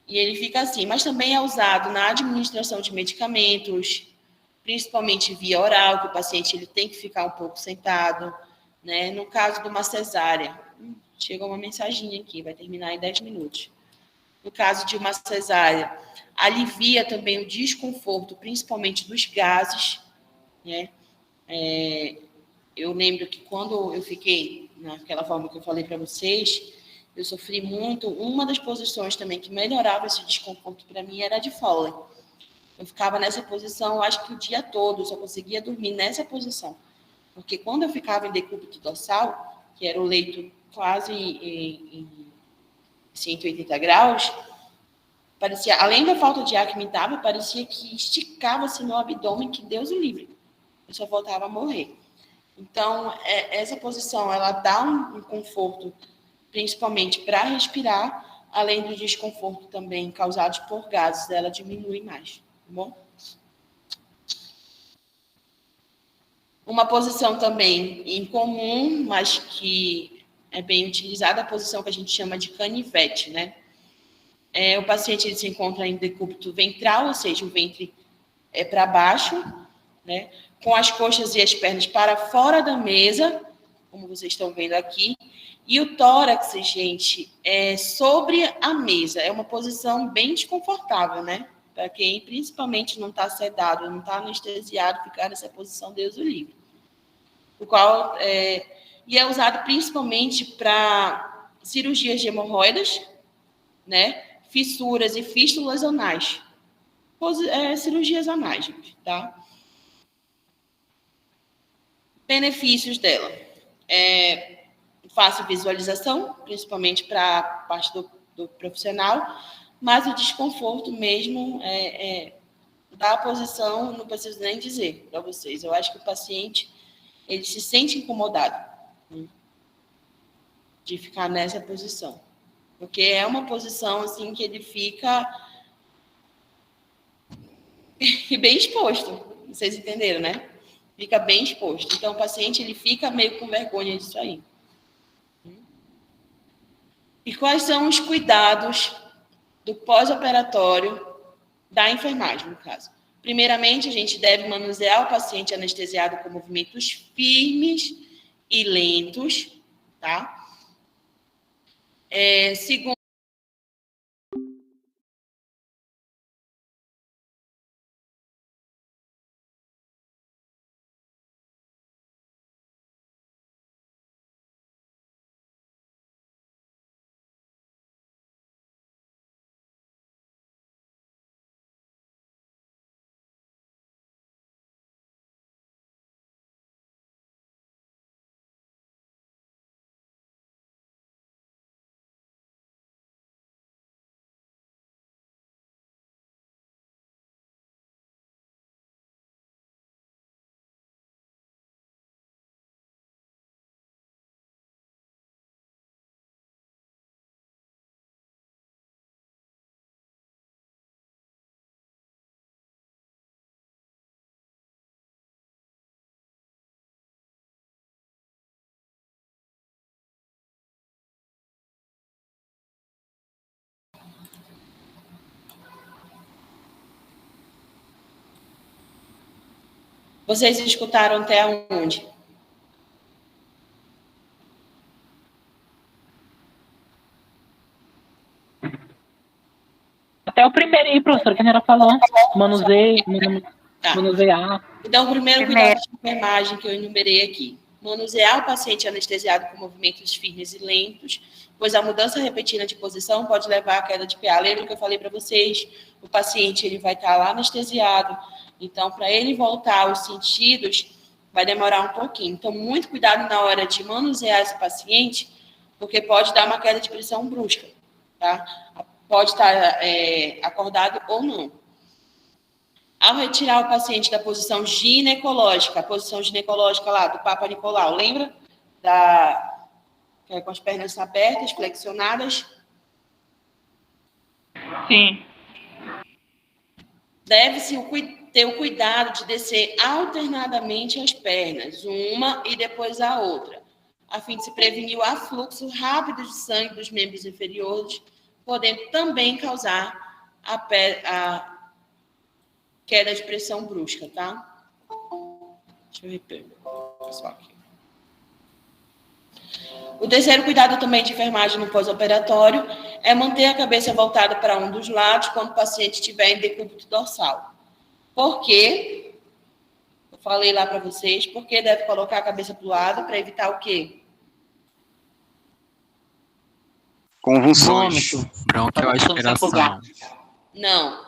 E ele fica assim. Mas também é usado na administração de medicamentos, principalmente via oral, que o paciente ele tem que ficar um pouco sentado, né? No caso de uma cesárea, chegou uma mensaginha aqui, vai terminar em 10 minutos. No caso de uma cesárea, alivia também o desconforto, principalmente dos gases, né? Eu lembro que quando eu fiquei naquela forma que eu falei para vocês, eu sofri muito. Uma das posições também que melhorava esse desconforto para mim era a de Foley. Eu ficava nessa posição, acho que o dia todo, eu só conseguia dormir nessa posição. Porque quando eu ficava em decúbito dorsal, que era o leito quase em 180 graus, parecia, além da falta de ar que me dava, parecia que esticava-se meu abdômen, que Deus o livre. Eu só voltava a morrer. Então, essa posição, ela dá um conforto, principalmente para respirar, além do desconforto também causado por gases, ela diminui mais. Tá bom? Uma posição também incomum, mas que é bem utilizada, a posição que a gente chama de canivete, né? O paciente ele se encontra em decúbito ventral, ou seja, o ventre é para baixo, né? Com as coxas e as pernas para fora da mesa, como vocês estão vendo aqui, e o tórax, gente, é sobre a mesa. É uma posição bem desconfortável, né? Para quem principalmente não está sedado, não está anestesiado, ficar nessa posição, Deus o livre. O qual e é usado principalmente para cirurgias de hemorroidas, né? Fissuras e fístulas anais. Cirurgias anais, gente, tá? Benefícios dela. Fácil visualização, principalmente para a parte do profissional, mas o desconforto mesmo da posição, não preciso nem dizer para vocês. Eu acho que o paciente, ele se sente incomodado, né, de ficar nessa posição. Porque é uma posição, assim, que ele fica e bem exposto. Vocês entenderam, né? Fica bem exposto. Então, o paciente ele fica meio com vergonha disso aí. E quais são os cuidados do pós-operatório da enfermagem, no caso? Primeiramente, a gente deve manusear o paciente anestesiado com movimentos firmes e lentos, tá? Segundo, vocês escutaram até onde? Até o primeiro aí, professor, que a senhora falou. Manusear. Então, o primeiro cuidado de enfermagem que eu enumerei aqui. Manusear o paciente anestesiado com movimentos firmes e lentos, pois a mudança repentina de posição pode levar à queda de PA. Lembra que eu falei para vocês? O paciente ele vai estar lá anestesiado. Então, para ele voltar aos sentidos, vai demorar um pouquinho. Então, muito cuidado na hora de manusear esse paciente, porque pode dar uma queda de pressão brusca, tá? Pode estar acordado ou não. Ao retirar o paciente da posição ginecológica, a posição ginecológica lá do Papa Nicolau, lembra? Com as pernas abertas, flexionadas. Sim. Deve-se ter o cuidado de descer alternadamente as pernas, uma e depois a outra, a fim de se prevenir o afluxo rápido de sangue dos membros inferiores, podendo também causar a queda de pressão brusca, tá? Deixa eu repetir, pessoal, aqui. O terceiro cuidado também de enfermagem no pós-operatório é manter a cabeça voltada para um dos lados quando o paciente estiver em decúbito dorsal. Por quê? Eu falei lá para vocês, porque deve colocar a cabeça para o lado para evitar o quê? Convulsões. Vômito. Bronquioaspiração. Não.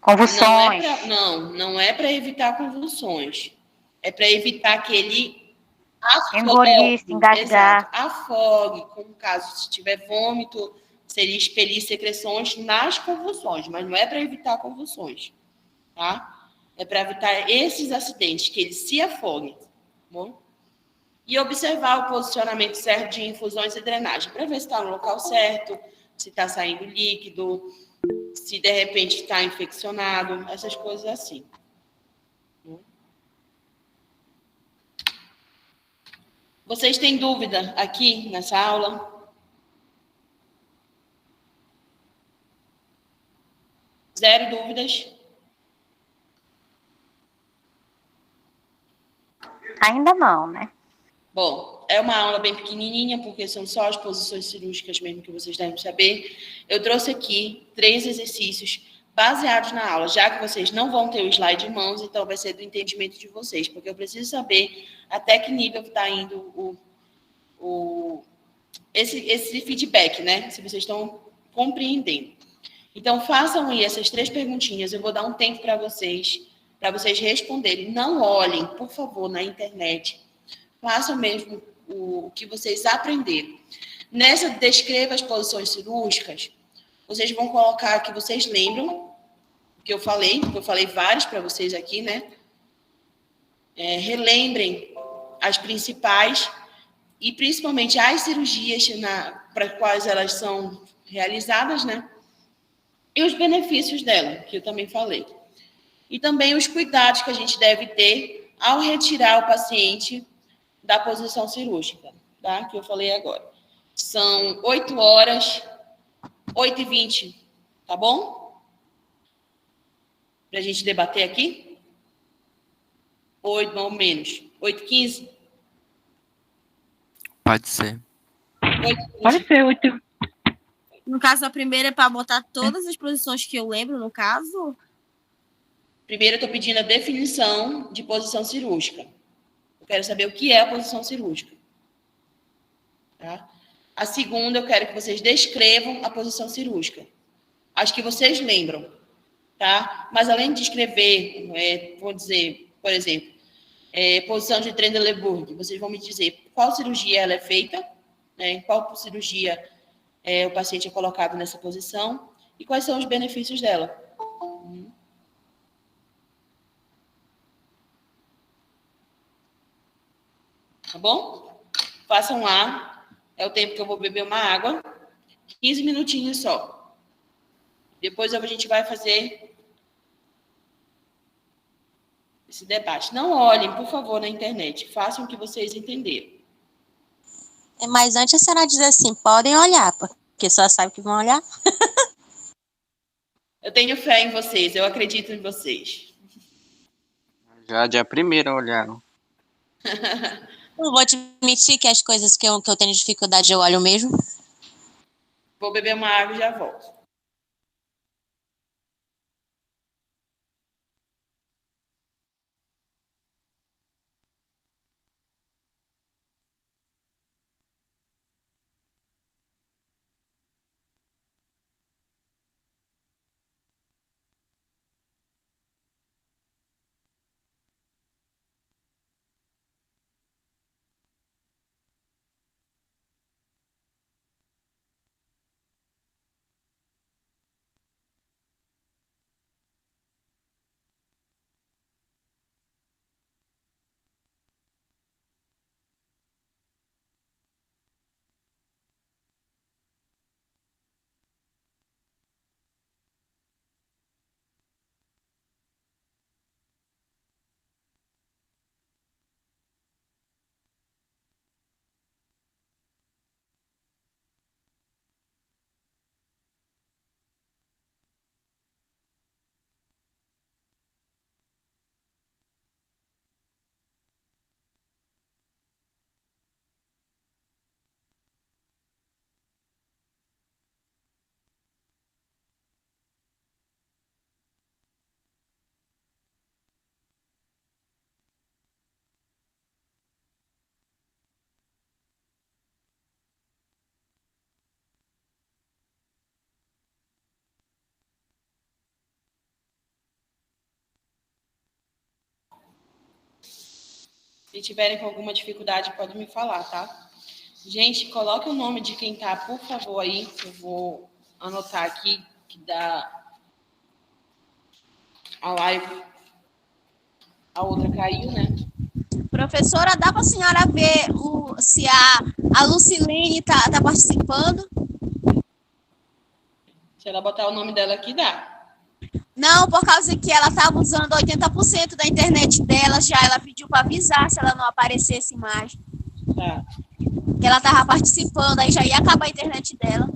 Convulsões. Não é para evitar convulsões. É para evitar que ele Engolir, se engasgar. Afogue, como caso se tiver vômito, seria expelir secreções nas convulsões, mas não é para evitar convulsões, tá? É para evitar esses acidentes, que ele se afogue, tá bom? E observar o posicionamento certo de infusões e drenagem, para ver se está no local certo, se está saindo líquido, se de repente está infeccionado, essas coisas assim. Vocês têm dúvida aqui nessa aula? Zero dúvidas? Ainda não, né? Bom, é uma aula bem pequenininha, porque são só as posições cirúrgicas mesmo que vocês devem saber. Eu trouxe aqui 3 exercícios baseados na aula, já que vocês não vão ter o slide em mãos, então vai ser do entendimento de vocês, porque eu preciso saber até que nível está indo esse feedback, né? Se vocês estão compreendendo. Então, façam aí essas 3 perguntinhas, eu vou dar um tempo para vocês responderem. Não olhem, por favor, na internet. Façam mesmo o que vocês aprenderam. Nessa, descreva as posições cirúrgicas. Vocês vão colocar que vocês lembram que eu falei vários para vocês aqui, né? Relembrem as principais e principalmente as cirurgias para as quais elas são realizadas, né? E os benefícios dela, que eu também falei. E também os cuidados que a gente deve ter ao retirar o paciente da posição cirúrgica, tá? Que eu falei agora. São 8 horas, 8h20, tá bom? Para a gente debater aqui? 8 ou menos. 8h15? Pode ser. 8h15. Pode ser 8. No caso, a primeira é para botar todas as posições que eu lembro, no caso. Primeiro, eu estou pedindo a definição de posição cirúrgica. Eu quero saber o que é a posição cirúrgica. Tá? A segunda, eu quero que vocês descrevam a posição cirúrgica. As que vocês lembram. Tá? Mas, além de escrever, vou dizer, por exemplo, posição de Trendelenburg, vocês vão me dizer qual cirurgia ela é feita, né? Qual cirurgia o paciente é colocado nessa posição e quais são os benefícios dela. Tá bom? Façam lá. É o tempo que eu vou beber uma água. 15 minutinhos só. Depois a gente vai fazer esse debate. Não olhem, por favor, na internet. Façam o que vocês entenderam. Mas antes a senhora dizer assim, podem olhar, porque só sabe que vão olhar. Eu tenho fé em vocês, eu acredito em vocês. Já de a primeira olharam. Não vou admitir que as coisas que eu tenho dificuldade eu olho mesmo. Vou beber uma água e já volto. Se tiverem com alguma dificuldade, pode me falar, tá? Gente, coloque o nome de quem tá, por favor, aí, que eu vou anotar aqui, que dá a live. A outra caiu, né? Professora, dá para a senhora ver se a Lucilene tá participando? Se ela botar o nome dela aqui, dá. Não, por causa que ela estava usando 80% da internet dela já. Ela pediu para avisar se ela não aparecesse mais. Tá. Que ela estava participando, aí já ia acabar a internet dela.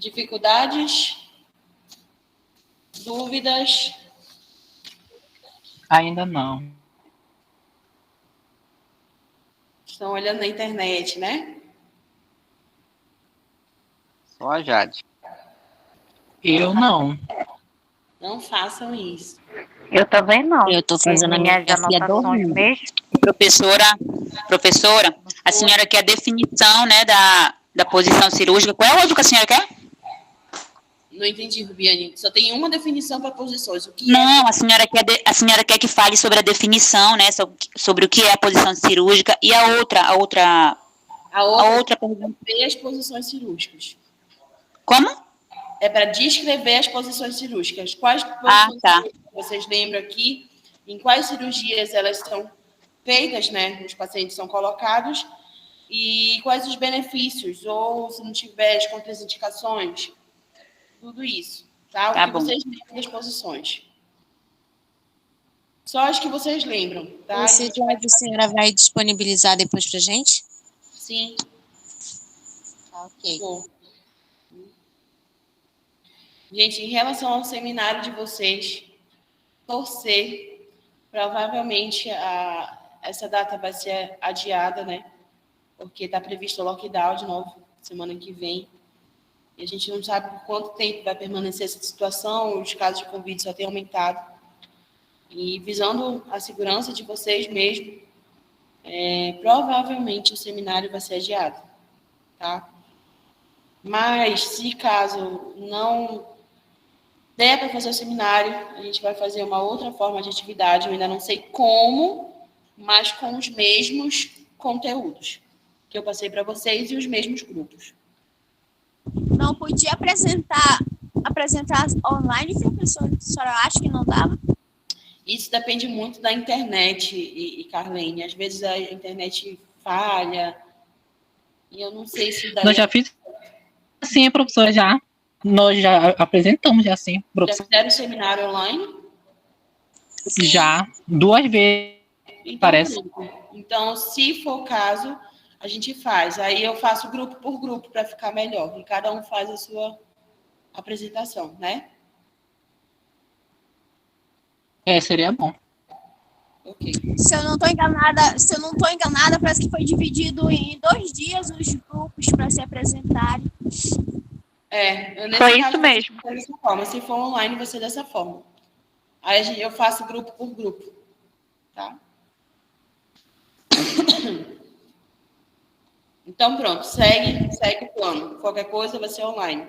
Dificuldades? Dúvidas? Ainda não. Estão olhando na internet, né? Só a Jade. Eu não. Não façam isso. Eu também não. Eu tô fazendo a Minhas minha filha anotações dormir. mesmo. Professora, a senhora quer a definição, né, da posição cirúrgica. Qual é o outro que a senhora quer? Não entendi, Rubiane. Só tem uma definição para posições. O que Não, a senhora quer que fale sobre a definição, né, sobre o que é a posição cirúrgica e a outra pergunta. descrever as posições cirúrgicas. Como? É para descrever as posições cirúrgicas. Quais posições cirúrgicas vocês lembram aqui? Em quais cirurgias elas são feitas, né? Os pacientes são colocados. E quais os benefícios? Ou, se não tiver, as contraindicações? Tudo isso, tá? O que vocês lembram das posições. Só as que vocês lembram, tá? Esse slide a senhora vai disponibilizar depois pra gente? Sim. Ok. Bom. Gente, em relação ao seminário de vocês, torcer, provavelmente essa data vai ser adiada, né? Porque está previsto o lockdown de novo, semana que vem. E a gente não sabe por quanto tempo vai permanecer essa situação, os casos de Covid só têm aumentado. E visando a segurança de vocês mesmo, provavelmente o seminário vai ser adiado, tá? Mas, se caso não der para fazer o seminário, a gente vai fazer uma outra forma de atividade, eu ainda não sei como, mas com os mesmos conteúdos que eu passei para vocês e os mesmos grupos. Não podia apresentar online, professora? A senhora acha que não dava? Isso depende muito da internet, e Carlene. Às vezes a internet falha, e eu não sei se daí... Nós já fizemos assim, professora, já. Nós já apresentamos, já sim, professora. Já fizeram seminário online? Já, 2 vezes, Então, parece. Então, se for o caso, a gente faz. Aí eu faço grupo por grupo para ficar melhor. E cada um faz a sua apresentação, né? Seria bom. Ok. Se eu não estou enganada, parece que foi dividido em 2 dias os grupos para se apresentarem. Foi isso mesmo. Dessa forma. Se for online, vai ser dessa forma. Aí eu faço grupo por grupo, tá? Então, pronto. Segue o plano. Qualquer coisa vai ser online.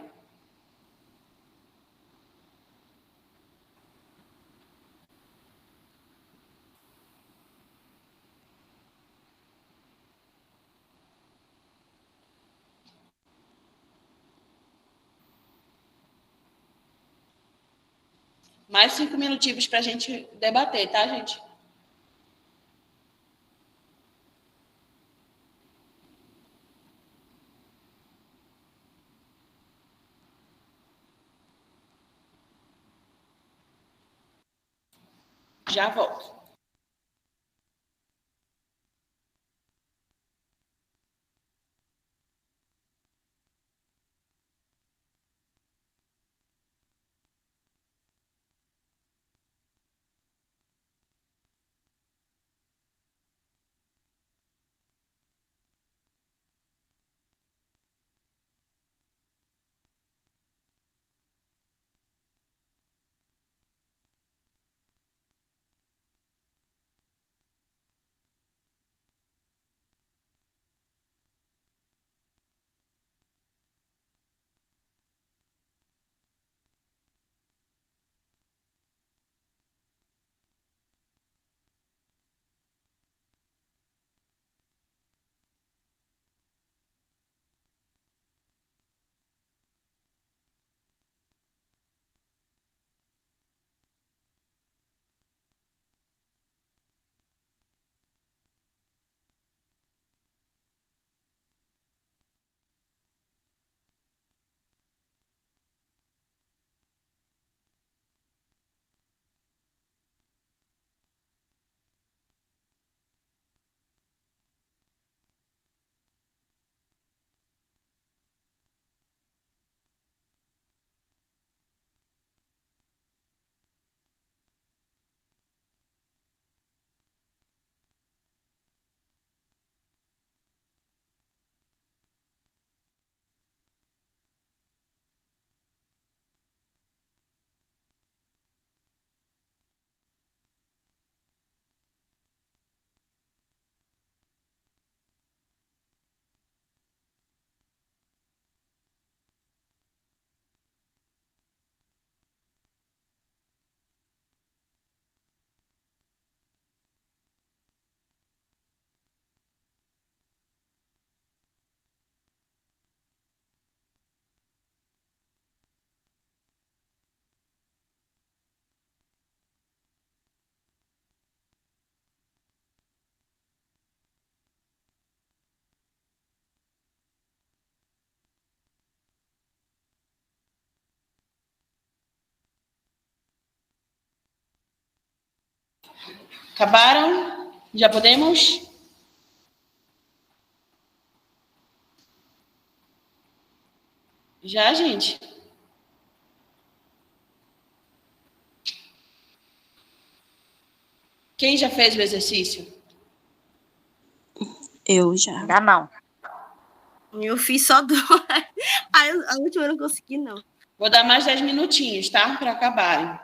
Mais 5 minutinhos para a gente debater, tá, gente? Já volto. Acabaram? Já podemos? Já, gente? Quem já fez o exercício? Eu já. Ainda não. Eu fiz só duas. A última eu não consegui, não. Vou dar mais 10 minutinhos, tá? Para acabarem.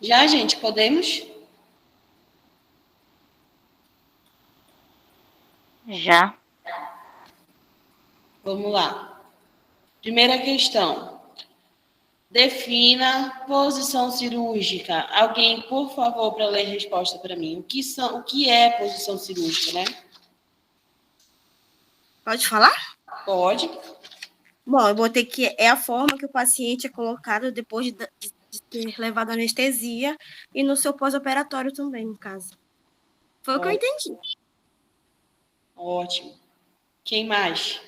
Já, gente, podemos? Já. Vamos lá. Primeira questão. Defina posição cirúrgica. Alguém, por favor, para ler a resposta para mim. O que é posição cirúrgica, né? Pode falar? Pode. Bom, eu botei que é a forma que o paciente é colocado depois de ter levado anestesia e no seu pós-operatório também, no caso. Foi o que eu entendi. Ótimo. Quem mais?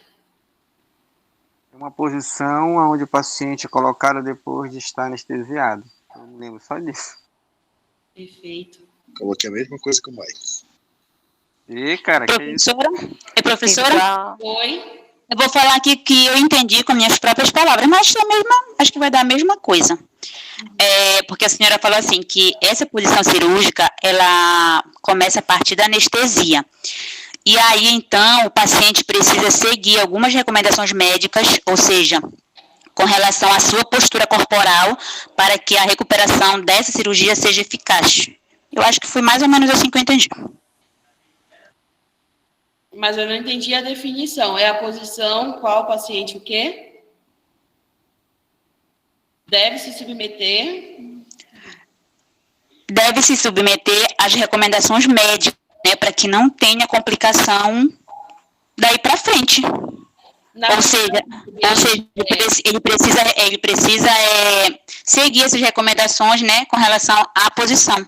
É uma posição onde o paciente é colocado depois de estar anestesiado. Eu me lembro só disso. Perfeito. Coloquei a mesma coisa que o Mike. E, cara, que isso? É professora? Oi. Eu vou falar aqui que eu entendi com minhas próprias palavras, mas acho que vai dar a mesma coisa. Porque a senhora falou assim, que essa posição cirúrgica, ela começa a partir da anestesia. E aí, então, o paciente precisa seguir algumas recomendações médicas, ou seja, com relação à sua postura corporal, para que a recuperação dessa cirurgia seja eficaz. Eu acho que foi mais ou menos assim que eu entendi. Mas eu não entendi a definição. É a posição qual o paciente o quê? Deve se submeter? Deve se submeter às recomendações médicas, né, para que não tenha complicação daí para frente. Ou seja, ele precisa seguir essas recomendações, né, com relação à posição.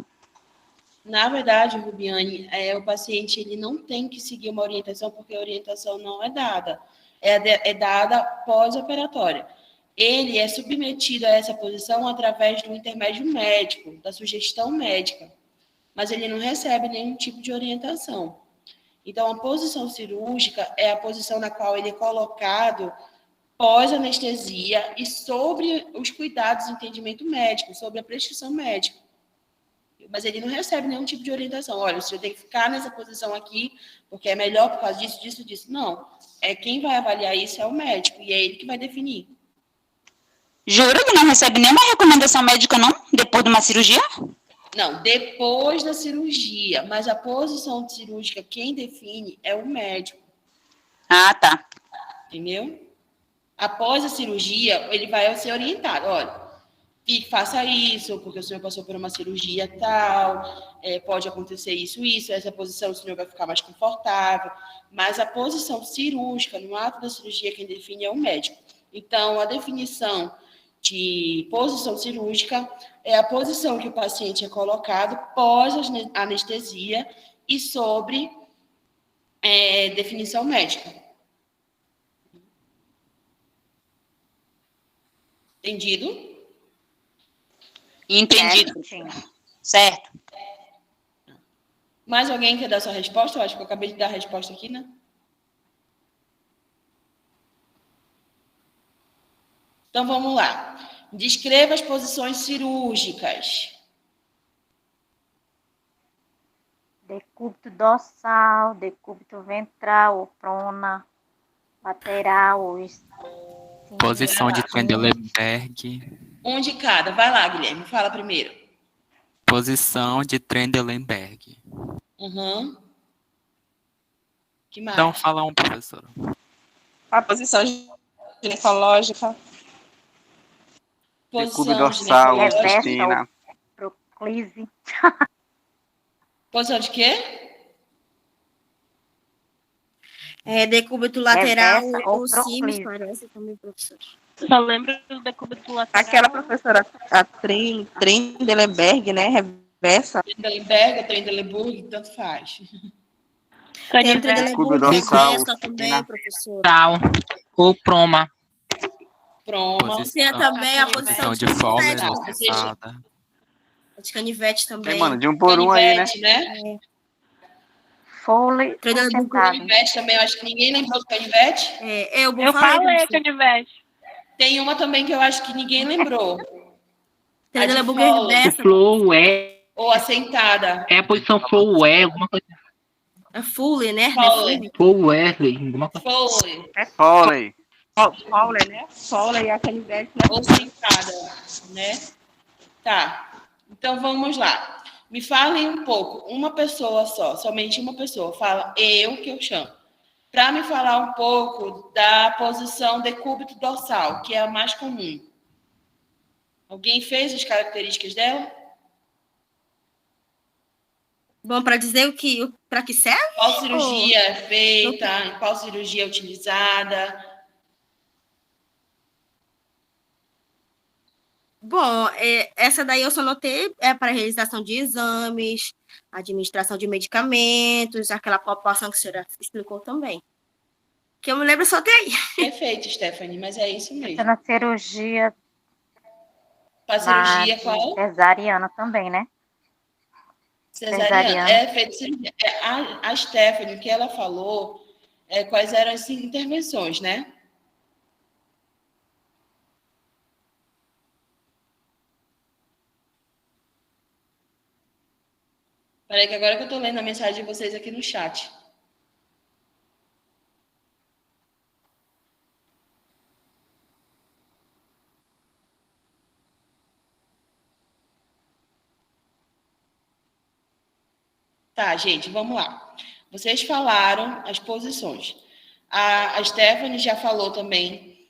Na verdade, Rubiane, o paciente ele não tem que seguir uma orientação, porque a orientação não é dada. É dada pós-operatória. Ele é submetido a essa posição através do intermédio médico, da sugestão médica, mas ele não recebe nenhum tipo de orientação. Então, a posição cirúrgica é a posição na qual ele é colocado pós-anestesia e sobre os cuidados de entendimento médico, sobre a prescrição médica. Mas ele não recebe nenhum tipo de orientação. Olha, o senhor tem que ficar nessa posição aqui, porque é melhor por causa disso, disso, disso. Não. Quem vai avaliar isso é o médico, e é ele que vai definir. Jura que não recebe nenhuma recomendação médica, não? Depois de uma cirurgia? Não, depois da cirurgia. Mas a posição cirúrgica, quem define é o médico. Ah, tá. Entendeu? Após a cirurgia, ele vai ser orientado. Olha, faça isso, porque o senhor passou por uma cirurgia tal, pode acontecer isso, essa posição o senhor vai ficar mais confortável, mas a posição cirúrgica, no ato da cirurgia, quem define é o médico. Então, a definição de posição cirúrgica é a posição que o paciente é colocado pós-anestesia e sobre definição médica. Entendido? Entendido. Certo. Mais alguém quer dar sua resposta? Eu acho que eu acabei de dar a resposta aqui, né? Então, vamos lá. Descreva as posições cirúrgicas. Decúbito dorsal, decúbito ventral, ou prona, lateral, ou posição de Trendelenburg. Um de cada. Vai lá, Guilherme. Fala primeiro. Posição de Trendelenburg. Uhum. Que mais? Então, fala um, professor. A posição ginecológica. Decúbito dorsal, espina. Proclise. Posição de quê? Decúbito lateral ou proclise. simis, parece também, professor. Só lembro do decúbito lateral. Aquela professora, a Trendelenburg, né? Reversa. Trendelenburg, tanto faz. Tem Trendelenburg, reversa também, professor. Tal. Ou proma. Proma. Tem também a posição de Fowler canivete, sentada. de canivete também. Mano, de um por um aí, né? Foley. Canivete também, eu acho que ninguém lembrou do canivete. Eu falei canivete. Tem uma também que eu acho que ninguém lembrou. Trendelenburg reversa. Flow é. Ou assentada. É a posição flow é, alguma coisa. É Foley, né? Flow Wesley, alguma coisa. Foley. Foley. Foley, né? Foley e a canivete. Né? Ou sentada, né? Tá. Então, vamos lá. Me falem um pouco, uma pessoa só, somente uma pessoa. Fala eu, que eu chamo. Para me falar um pouco da posição decúbito dorsal, que é a mais comum. Alguém fez as características dela? Bom, para dizer para que serve? Qual cirurgia é feita? Em qual cirurgia é utilizada? Bom, essa daí eu só notei para realização de exames, administração de medicamentos, aquela população que a senhora explicou também. Que eu me lembro só daí. Perfeito, Stephanie, mas é isso mesmo. Essa na cirurgia. Para cirurgia qual? Cesariana também, né? Cesariana. É feito cirurgia. A Stephanie, o que ela falou, quais eram as intervenções, né? Peraí, que agora que eu estou lendo a mensagem de vocês aqui no chat. Tá, gente, vamos lá. Vocês falaram as posições. A Stephanie já falou também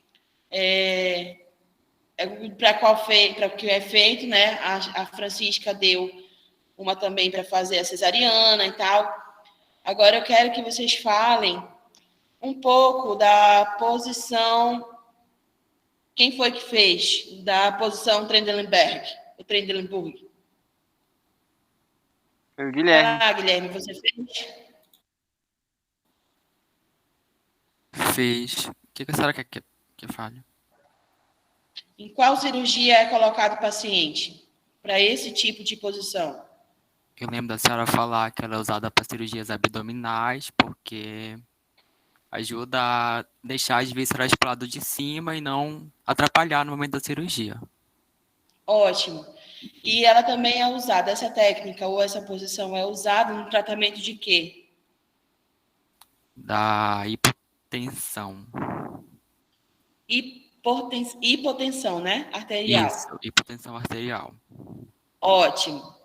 para o que é feito, né? A Francisca deu uma também para fazer a cesariana e tal. Agora eu quero que vocês falem um pouco da posição. Quem foi que fez? Da posição Trendelenburg. Foi o Guilherme. Ah, Guilherme, você fez? Fez. O que a senhora quer que eu fale? Em qual cirurgia é colocado o paciente para esse tipo de posição? Eu lembro da senhora falar que ela é usada para cirurgias abdominais, porque ajuda a deixar as vísceras para o lado de cima e não atrapalhar no momento da cirurgia. Ótimo. E ela também é usada, essa técnica ou essa posição é usada no tratamento de quê? Da hipotensão. Hipotensão, né? Arterial. Isso, hipotensão arterial. Ótimo.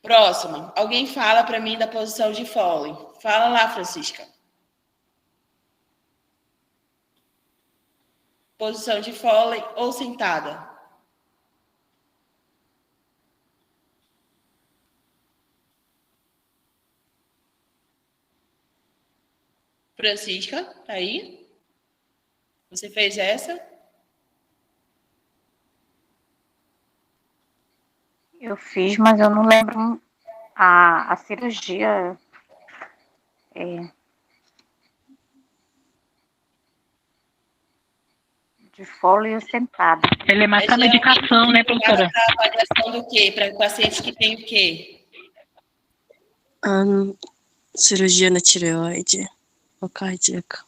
Próxima. Alguém fala para mim da posição de Foley. Fala lá, Francisca. Posição de Foley ou sentada? Francisca, tá aí? Você fez essa? Eu fiz, mas eu não lembro a cirurgia. De fólio sentado. Ele é mais para medicação, né, professora? Para avaliação do quê? Para pacientes que têm o quê? Cirurgia na tireoide ou cardíaca.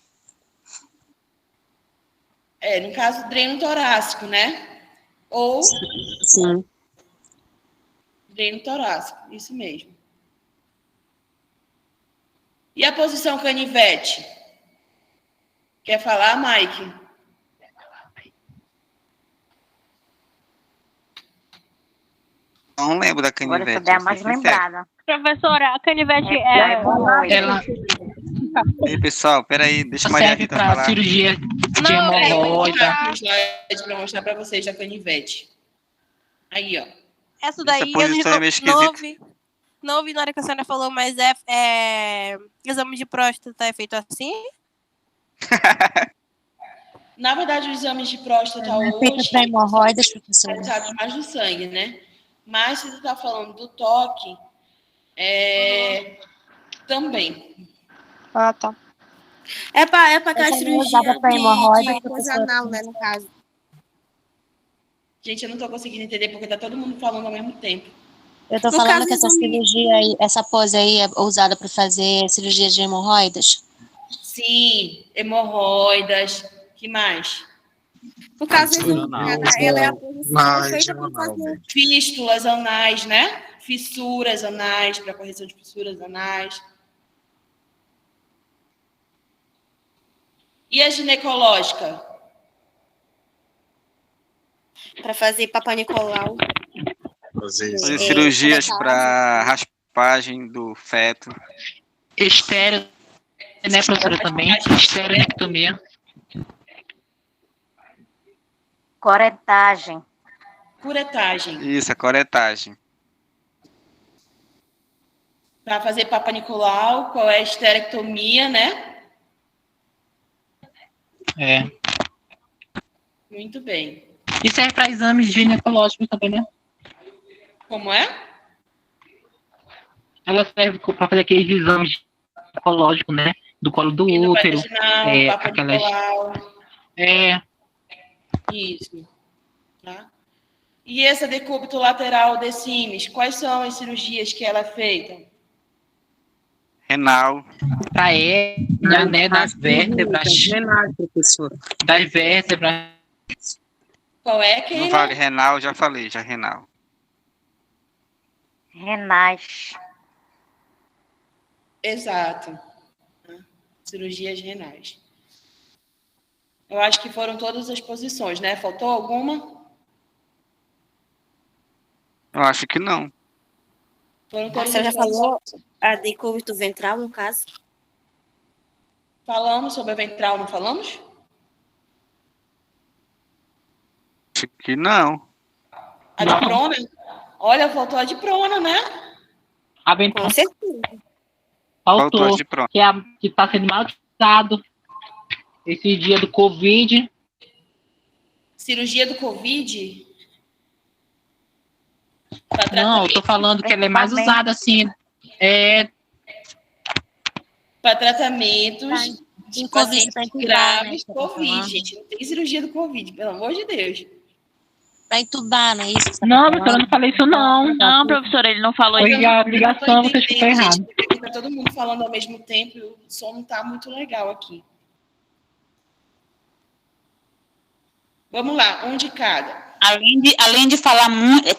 No caso, dreno torácico, né? Ou... Sim. Dreno torácico, isso mesmo. E a posição canivete? Quer falar, Mike? Não lembro da canivete. Agora você é a mais lembrada. Professora, a canivete Ela... Ei, pessoal, peraí, deixa a Maria serve Rita para falar. cirurgia de hemorroida. Para mostrar para vocês a canivete. Aí, ó. Essa daí Essa posição é meio esquisita. não ouvi na hora que a senhora falou, mas exame de próstata é feito assim? Na verdade, os exames de próstata hoje... feito para hemorroidas, professora. Usados mais no sangue, né? Mas se você está falando do toque, também. Ah, tá. É para aquela Essa cirurgia usada pra hemorroida, de coisa anal, né, no caso. Gente, eu não estou conseguindo entender porque está todo mundo falando ao mesmo tempo. Eu tô falando que essa cirurgia aí, essa pose aí é usada para fazer cirurgia de hemorroidas? Sim, hemorroidas. Que mais? No caso, ela é a posição feita para fazer fístulas anais, né? Fissuras anais, para correção de fissuras anais. E a ginecológica? para fazer Papa Nicolau. Fazer cirurgias para raspagem do feto. Estéreo, né, professora, também? Esterectomia. Corretagem. Curetagem. Isso, a coretagem. Para fazer Papa Nicolau, qual é a esterectomia, né? É. Muito bem. E serve para exames ginecológicos também, né? Como é? Ela serve para fazer aqueles exames ginecológicos, né? Do colo do útero. Vaginal, Papa Aquelas... Nicolau. É. Isso. Tá? E essa decúbito lateral de Simes, quais são as cirurgias que ela é feita? Renal. Para hérnia, né? Das vértebras. Renal, professor. Das vértebras. Qual é, Keila? Não vale renal, já falei, já renal. Renais. Exato. Cirurgias renais. Eu acho que foram todas as posições, né? Faltou alguma? Eu acho que não. Foram todas Você as já posições. falou a decúbito ventral, no caso? Falamos sobre a ventral, não falamos? Acho que não. A de prona? Olha, faltou a de prona, né? A ventral. Com certeza. Faltou Faltou. a de prona. Que está sendo mal utilizado esse dia do Covid. Cirurgia do Covid? Não, eu tô falando que ela é mais usada assim. Para tratamentos de pacientes graves né? Covid, gente. Não tem cirurgia do Covid, pelo amor de Deus. Para entubar, não é isso? Não, professora, eu não falei isso, não. Não, professora, ele não falou Foi isso. a ligação, você escutou errado. Gente, porque tá todo mundo falando ao mesmo tempo e o som não tá muito legal aqui. Vamos lá, um de cada. Além de falar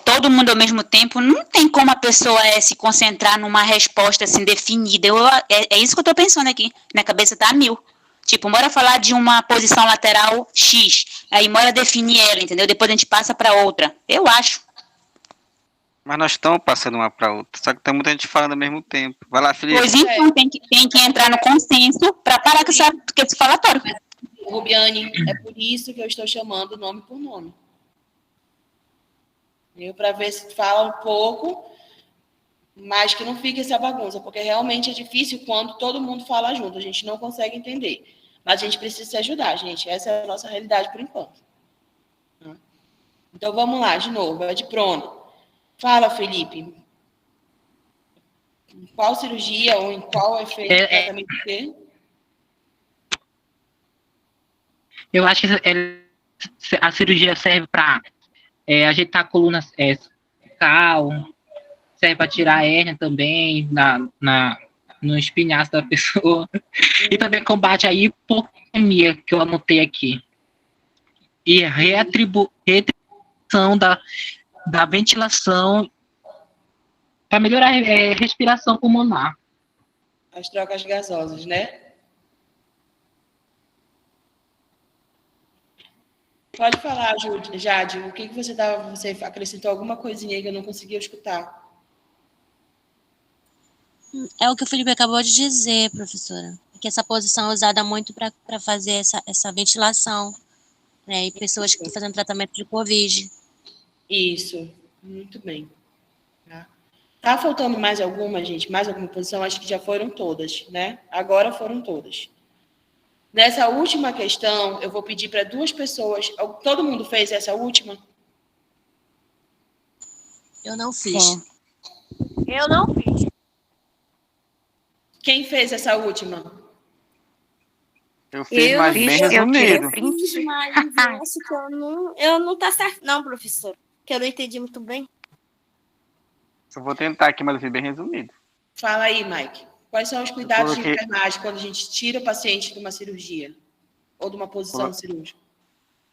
todo mundo ao mesmo tempo, não tem como a pessoa se concentrar numa resposta assim definida. É isso que eu tô pensando aqui. Minha cabeça tá a mil. Tipo, bora falar de uma posição lateral X, aí bora definir ela, entendeu? Depois a gente passa para outra. Eu acho. Mas nós estamos passando uma para outra. Só que tem muita gente falando ao mesmo tempo. Vai lá, Felipe. Pois então, tem que entrar no consenso para parar com esse falatório. Rubiane, é por isso que eu estou chamando nome por nome. Para ver se fala um pouco, mas que não fique essa bagunça, porque realmente é difícil quando todo mundo fala junto, a gente não consegue entender. Mas a gente precisa se ajudar, gente. Essa é a nossa realidade por enquanto. Então vamos lá, de novo, é de prona. Fala, Felipe. Em qual cirurgia ou em qual é feito o tratamento do quê? Eu acho que a cirurgia serve para ajeitar a coluna cervical, serve para tirar a hérnia também no espinhaço da pessoa. E também combate a hipotermia, que eu anotei aqui. E retribuição da ventilação para melhorar a respiração pulmonar. As trocas gasosas, né? Pode falar, Jade, o que você acrescentou alguma coisinha aí que eu não conseguia escutar? É o que o Felipe acabou de dizer, professora. Que essa posição é usada muito para fazer essa ventilação, né? E pessoas que estão fazendo tratamento de Covid. Isso, muito bem. Tá faltando mais alguma, gente? Mais alguma posição? Acho que já foram todas, né? Agora foram todas. Nessa última questão, eu vou pedir para duas pessoas. Todo mundo fez essa última? Eu não fiz. Eu não fiz. Quem fez essa última? Eu fiz, mas bem resumido. Eu fiz, mas eu acho que eu não tá certo, não, professor. Que eu não entendi muito bem. Eu vou tentar aqui, mas eu fiz bem resumido. Fala aí, Mike. Quais são os cuidados de enfermagem quando a gente tira o paciente de uma cirurgia? Ou de uma posição cirúrgica?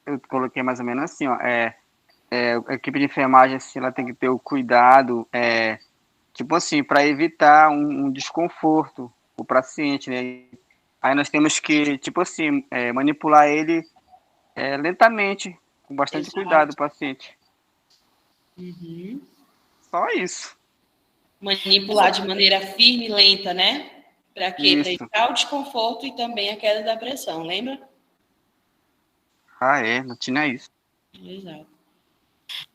Eu coloquei mais ou menos assim, ó. A equipe de enfermagem, assim, ela tem que ter o cuidado, tipo assim, para evitar um desconforto o paciente, né? Aí nós temos que, tipo assim, manipular ele lentamente, com bastante cuidado, o paciente. Uhum. Só isso. Manipular de maneira firme e lenta, né? Para quê? Para evitar o desconforto e também a queda da pressão, lembra? Não tinha isso. Exato.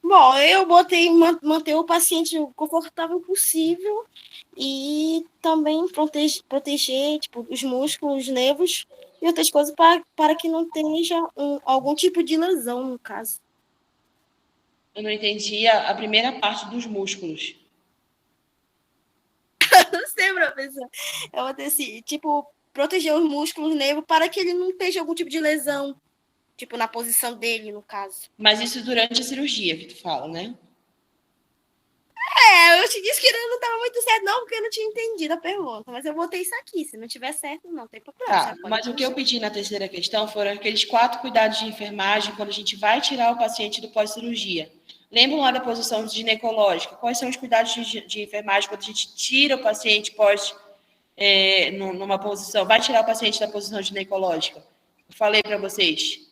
Bom, eu botei manter o paciente o confortável possível e também proteger tipo, os músculos, os nervos e outras coisas para que não tenha algum tipo de lesão, no caso. Eu não entendi a primeira parte dos músculos. Não sei, professor. Eu botei assim, tipo, proteger os músculos, nervos, para que ele não tenha algum tipo de lesão, tipo, na posição dele, no caso. Mas isso durante a cirurgia que tu fala, né? Eu te disse que não estava muito certo, não, porque eu não tinha entendido a pergunta. Mas eu botei isso aqui. Se não tiver certo, não tem problema. Tá, mas o que eu pedi na terceira questão foram aqueles 4 cuidados de enfermagem quando a gente vai tirar o paciente do pós-cirurgia. Lembram lá da posição ginecológica? Quais são os cuidados de enfermagem quando a gente tira o paciente numa posição, vai tirar o paciente da posição ginecológica? Eu falei para vocês.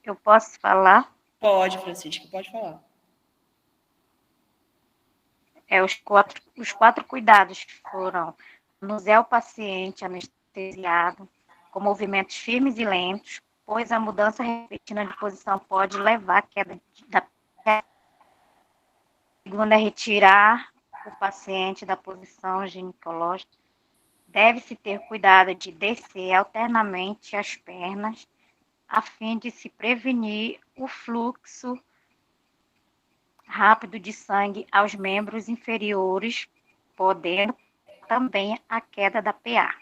Eu posso falar? Pode, Francisca, pode falar. Os quatro cuidados foram manusear o paciente anestesiado com movimentos firmes e lentos, pois a mudança repentina de posição pode levar à queda da pele. Segundo é retirar o paciente da posição ginecológica. Deve-se ter cuidado de descer alternamente as pernas, a fim de se prevenir o fluxo rápido de sangue aos membros inferiores, podendo também a queda da PA.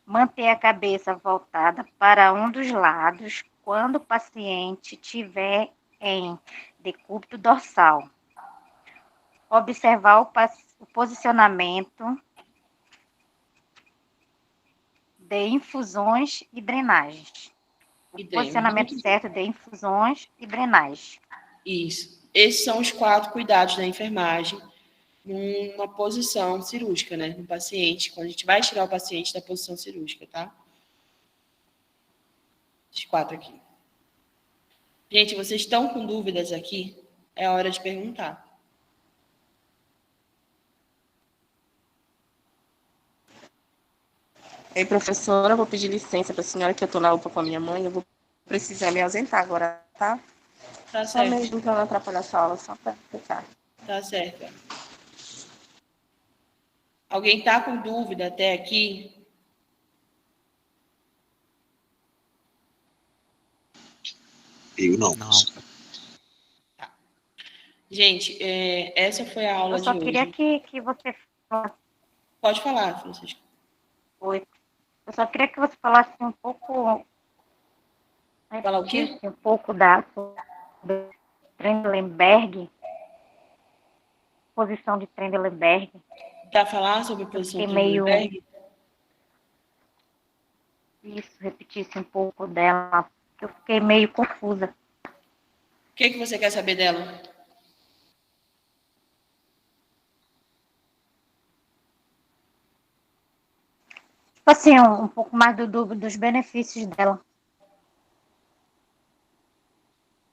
Manter a cabeça voltada para um dos lados quando o paciente estiver em decúbito dorsal. Observar o posicionamento de infusões e drenagens. Posicionamento certo de infusões e drenagens. Isso. Esses são os 4 cuidados da enfermagem numa posição cirúrgica, né? No paciente, quando a gente vai tirar o paciente da posição cirúrgica, tá? Esses 4 aqui. Gente, vocês estão com dúvidas aqui? É hora de perguntar. Ei, professora, eu vou pedir licença para a senhora que eu estou na UPA com a minha mãe. Eu vou precisar me ausentar agora, tá? Tá Só certo. mesmo para não atrapalhar essa aula, só para ficar. Tá certo. Alguém tá com dúvida até aqui? Eu não. Gente, essa foi a aula de hoje. Eu só queria que você falasse. Pode falar, Francisco. Oi. Eu só queria que você falasse um pouco. Falar o quê? Um pouco do Trendelenburg. Posição de Trendelenburg. Para falar sobre a posição de Trendelenburg? Isso, repetisse um pouco dela. Eu fiquei meio confusa. O que você quer saber dela? Assim, um pouco mais dos benefícios dela.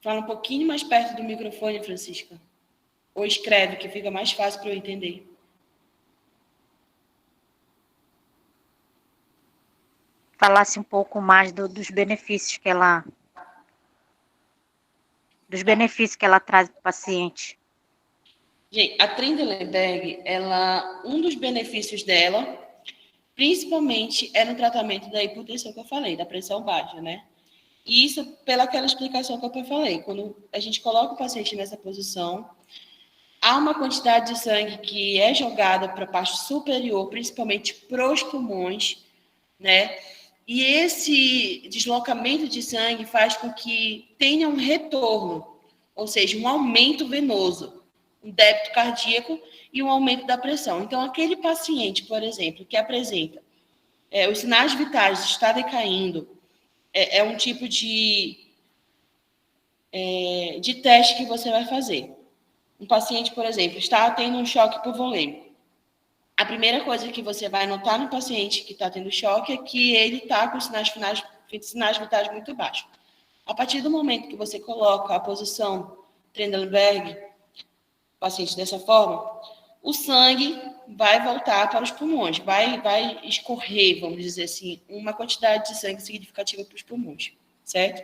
Fala um pouquinho mais perto do microfone, Francisca. Ou escreve, que fica mais fácil para eu entender. Falasse um pouco mais dos benefícios que ela... Dos benefícios que ela traz para o paciente. Gente, a Trendelenburg, um dos benefícios dela, principalmente, é no tratamento da hipotensão que eu falei, da pressão baixa, né? E isso pelaquela explicação que eu falei. Quando a gente coloca o paciente nessa posição, há uma quantidade de sangue que é jogada para a parte superior, principalmente para os pulmões, né? E esse deslocamento de sangue faz com que tenha um retorno, ou seja, um aumento venoso, um débito cardíaco e um aumento da pressão. Então, aquele paciente, por exemplo, que apresenta os sinais vitais está decaindo, é um tipo de teste que você vai fazer. Um paciente, por exemplo, está tendo um choque hipovolêmico. A primeira coisa que você vai notar no paciente que está tendo choque é que ele está com sinais vitais muito baixos. A partir do momento que você coloca a posição Trendelenburg, paciente dessa forma, o sangue vai voltar para os pulmões, vai escorrer, vamos dizer assim, uma quantidade de sangue significativa para os pulmões, certo?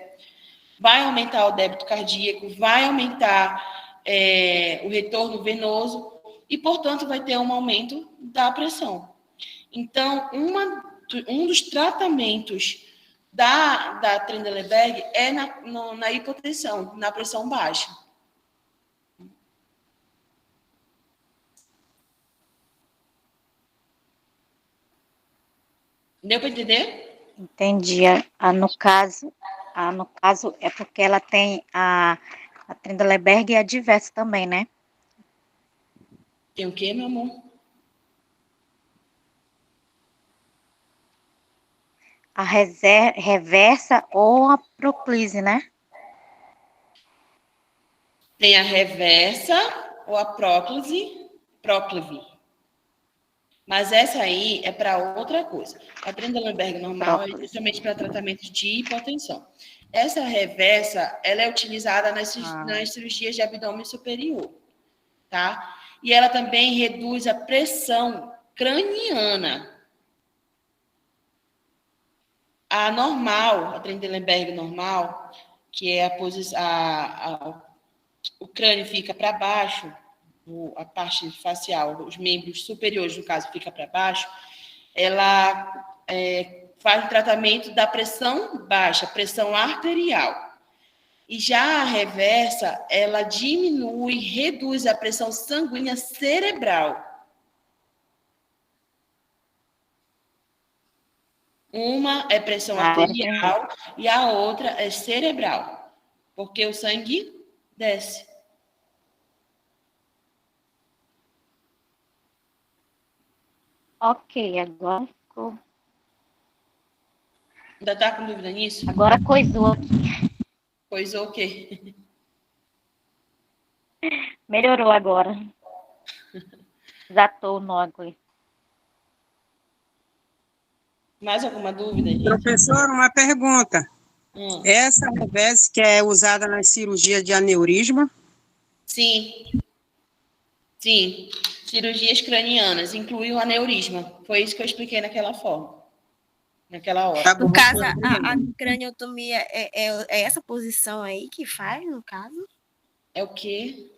vai aumentar o débito cardíaco, vai aumentar o retorno venoso e, portanto, vai ter um aumento da pressão. Então, um dos tratamentos da Trendelenburg é na hipotensão, na pressão baixa. Deu para entender? Entendi. No caso é porque ela tem a Trendelenburg é adversa também, né? Tem o quê, meu amor? A reversa ou a proclise, né? Tem a reversa ou a próclise. Mas essa aí é para outra coisa. A Trendelenburg normal é justamente para tratamento de hipotensão. Essa reversa, ela é utilizada nas cirurgias de abdômen superior, tá? E ela também reduz a pressão craniana. A normal, a Trendelenburg normal, que é o crânio fica para baixo, a parte facial, os membros superiores, no caso, fica para baixo, ela faz o tratamento da pressão baixa, pressão arterial. E já a reversa, ela diminui, reduz a pressão sanguínea cerebral. Uma é pressão arterial e a outra é cerebral, porque o sangue desce. Ok, agora ficou. Ainda está com dúvida nisso? Agora coisou aqui. Coisou o quê? Melhorou agora. Desatou o nó agora. Mais alguma dúvida, gente? Professor, uma pergunta. Essa reversa que é usada nas cirurgias de aneurisma? Sim. Sim. Cirurgias cranianas, inclui o aneurisma. Foi isso que eu expliquei naquela hora. No caso, a craniotomia é essa posição aí que faz, no caso? É o quê?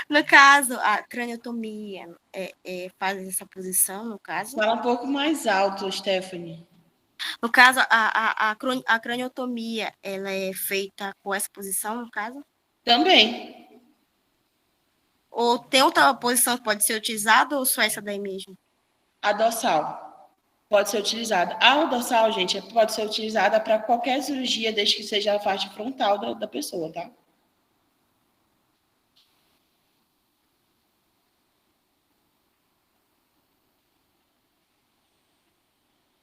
No caso, a craniotomia faz essa posição, no caso? Fala um pouco mais alto, Stephanie. No caso, a craniotomia, ela é feita com essa posição, no caso? Também. Ou tem outra posição que pode ser utilizada ou só essa daí mesmo? A dorsal pode ser utilizada. A dorsal, gente, pode ser utilizada para qualquer cirurgia, desde que seja a faixa frontal da pessoa, tá?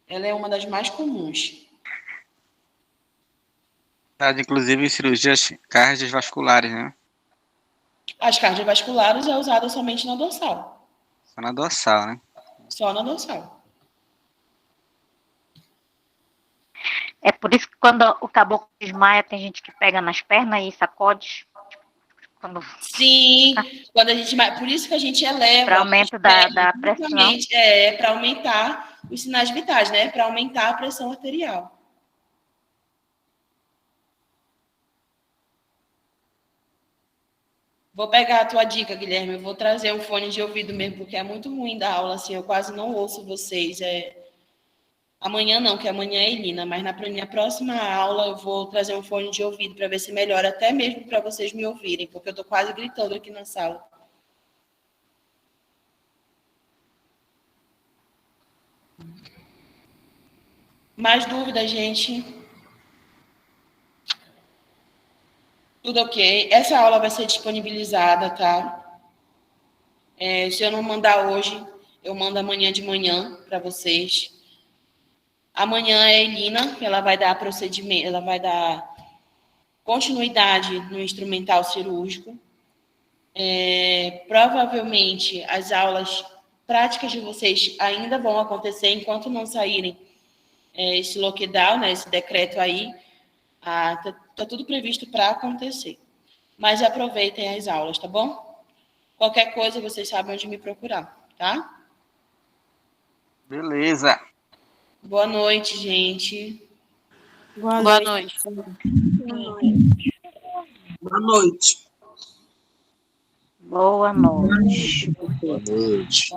Ela é uma das mais comuns. Inclusive em cirurgias cardiovasculares, né? As cardiovasculares é usada somente na dorsal. Só na dorsal, né? Só na dorsal. É por isso que quando o caboclo desmaia, tem gente que pega nas pernas e sacode. Sim, quando a gente, por isso que a gente eleva. Para aumento da pressão. Para aumentar os sinais vitais, né? Para aumentar a pressão arterial. Vou pegar a tua dica, Guilherme. Eu vou trazer um fone de ouvido mesmo, porque é muito ruim da aula, assim. Eu quase não ouço vocês. Amanhã não, que amanhã é Elina, mas na minha próxima aula eu vou trazer um fone de ouvido para ver se melhora, até mesmo para vocês me ouvirem, porque eu estou quase gritando aqui na sala. Mais dúvidas, gente? Tudo ok. Essa aula vai ser disponibilizada, tá? Se eu não mandar hoje, eu mando amanhã de manhã para vocês. Amanhã é a Elina, que ela vai dar procedimento, ela vai dar continuidade no instrumental cirúrgico. Provavelmente as aulas práticas de vocês ainda vão acontecer enquanto não saírem esse lockdown, né, esse decreto aí. Tá tudo previsto para acontecer. Mas aproveitem as aulas, tá bom? Qualquer coisa, vocês sabem onde me procurar, tá? Beleza. Boa noite, gente. Boa noite. Boa noite. Boa noite. Boa noite. Boa noite.